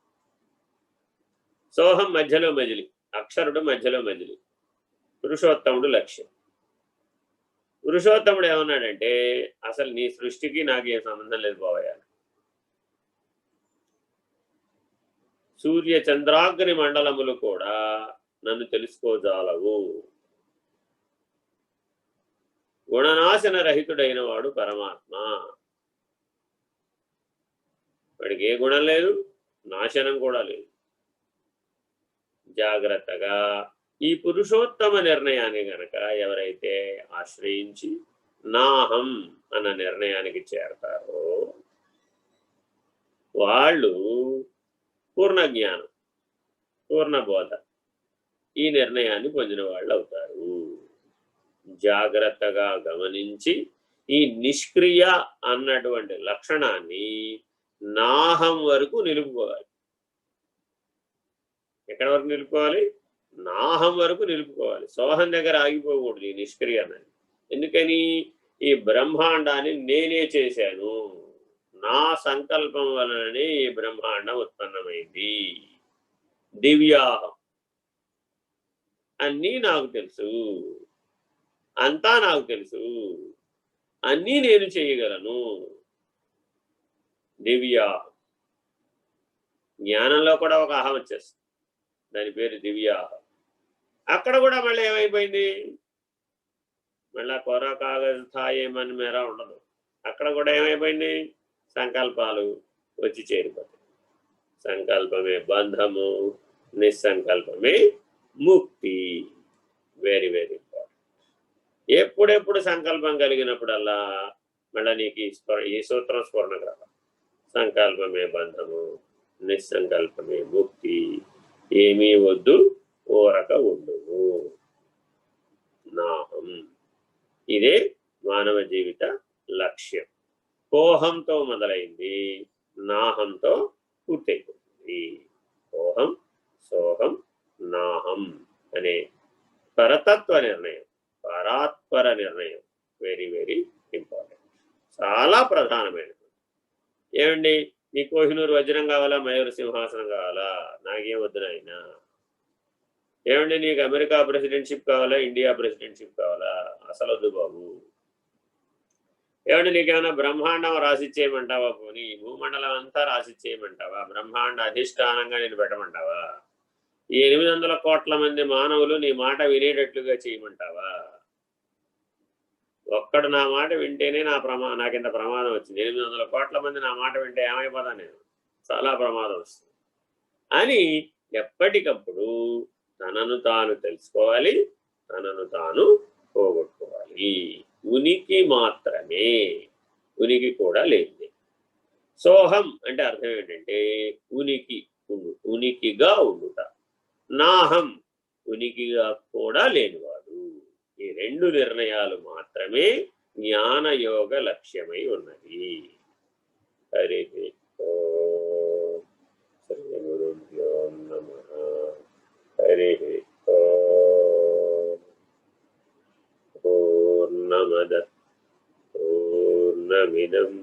సోహం మధ్యలో మజిలి, అక్షరుడు మధ్యలో మజిలి, పురుషోత్తముడు లక్ష్యం. పురుషోత్తముడు ఏమన్నాడంటే అసలు నీ సృష్టికి నాకు ఏం సంబంధం లేదు పోవయ్యా. సూర్య చంద్రాగ్ని మండలములు కూడా నన్ను తెలుసుకోజాలవు. గుణనాశన రహితుడైన వాడు పరమాత్మ. వాడికి ఏ గుణం లేదు, నాశనం కూడా లేదు. జాగ్రత్తగా ఈ పురుషోత్తమ నిర్ణయాన్ని గనక ఎవరైతే ఆశ్రయించి నాహం అన్న నిర్ణయానికి చేరతారో వాళ్ళు పూర్ణ జ్ఞానం, పూర్ణ బోధ, ఈ నిర్ణయాన్ని పొందిన వాళ్ళు అవుతారు. జాగ్రత్తగా గమనించి ఈ నిష్క్రియ అన్నటువంటి లక్షణాన్ని నాహం వరకు నిలుపుకోవాలి. ఎక్కడి వరకు నిలుపుకోవాలి? నాహం వరకు నిలుపుకోవాలి. సోహం దగ్గర ఆగిపోకూడదు ఈ నిష్క్రియ అన్నది. ఎందుకని? ఈ బ్రహ్మాండాన్ని నేనే చేశాను, నా సంకల్పం వలననే ఈ బ్రహ్మాండం ఉత్పన్నమైంది. దివ్యాహం, అన్నీ నాకు తెలుసు, అంతా నాకు తెలుసు, అన్నీ నేను చేయగలను. దివ్యాహం. జ్ఞానంలో కూడా ఒక అహం వచ్చేస్తుంది, దాని పేరు దివ్యాహం. అక్కడ కూడా మళ్ళీ ఏమైపోయింది? మళ్ళా కొర కాగజ్ స్థాయి మన మేర ఉండదు. అక్కడ కూడా ఏమైపోయింది? సంకల్పాలు వచ్చి చేరిపోతాయి. సంకల్పమే బంధము, నిస్సంకల్పమే ముక్తి. Very very important. ఎప్పుడెప్పుడు సంకల్పం కలిగినప్పుడల్లా మళ్ళీ నీకు ఈ సూత్రం స్ఫురణకు రావాలి. సంకల్పమే బంధము, నిస్సంకల్పమే ముక్తి. ఏమీ వద్దు, ఊరక ఉండుము. నాహం. ఇదే మానవ జీవిత లక్ష్యం. కోహంతో మొదలైంది, నాహంతో పూర్తయిపోతుంది. కోహం, సోహం, నాహం అనే పరతత్వ నిర్ణయం, పరాత్పర నిర్ణయం వెరీ వెరీ ఇంపార్టెంట్, చాలా ప్రధానమైనది. ఏమండి నీ కోహినూరు వజ్రం కావాలా, మయూర సింహాసనం కావాలా? నాకేం వద్దు నాయనా. ఏమండి నీకు అమెరికా ప్రెసిడెంట్షిప్ కావాలా, ఇండియా ప్రెసిడెంట్షిప్ కావాలా? అసలు వద్దు బాబు. ఏమండి నీకేమైనా బ్రహ్మాండం రాసిచ్చేయమంటావా? పోనీ భూమండలం అంతా రాసిచ్చేయమంటావా? బ్రహ్మాండ అధిష్టానంగా నేను పెట్టమంటావా? ఈ 800 కోట్ల మంది మానవులు నీ మాట వినేటట్లుగా చేయమంటావా? ఒక్కడు నా మాట వింటేనే నాకింత ప్రమాదం వచ్చింది. 800 కోట్ల మంది నా మాట వింటే ఏమైపోతా నేను? చాలా ప్రమాదం వస్తుంది అని ఎప్పటికప్పుడు తనను తాను తెలుసుకోవాలి, తనను తాను పోగొట్టుకోవాలి. ఉనికి మాత్రమే, ఉనికి కూడా లేదు. సోహం అంటే అర్థం ఏంటంటే ఉనికిగా ఉండుట. నాహం ఉనికిగా కూడా లేనివాడు. ఈ 2 నిర్ణయాలు మాత్రమే జ్ఞానయోగ లక్ష్యమై ఉన్నది. హరి ఓం. శ్రీ గురుభ్యో నమః. హరి ఓం. పూర్ణమద పూర్ణమిదం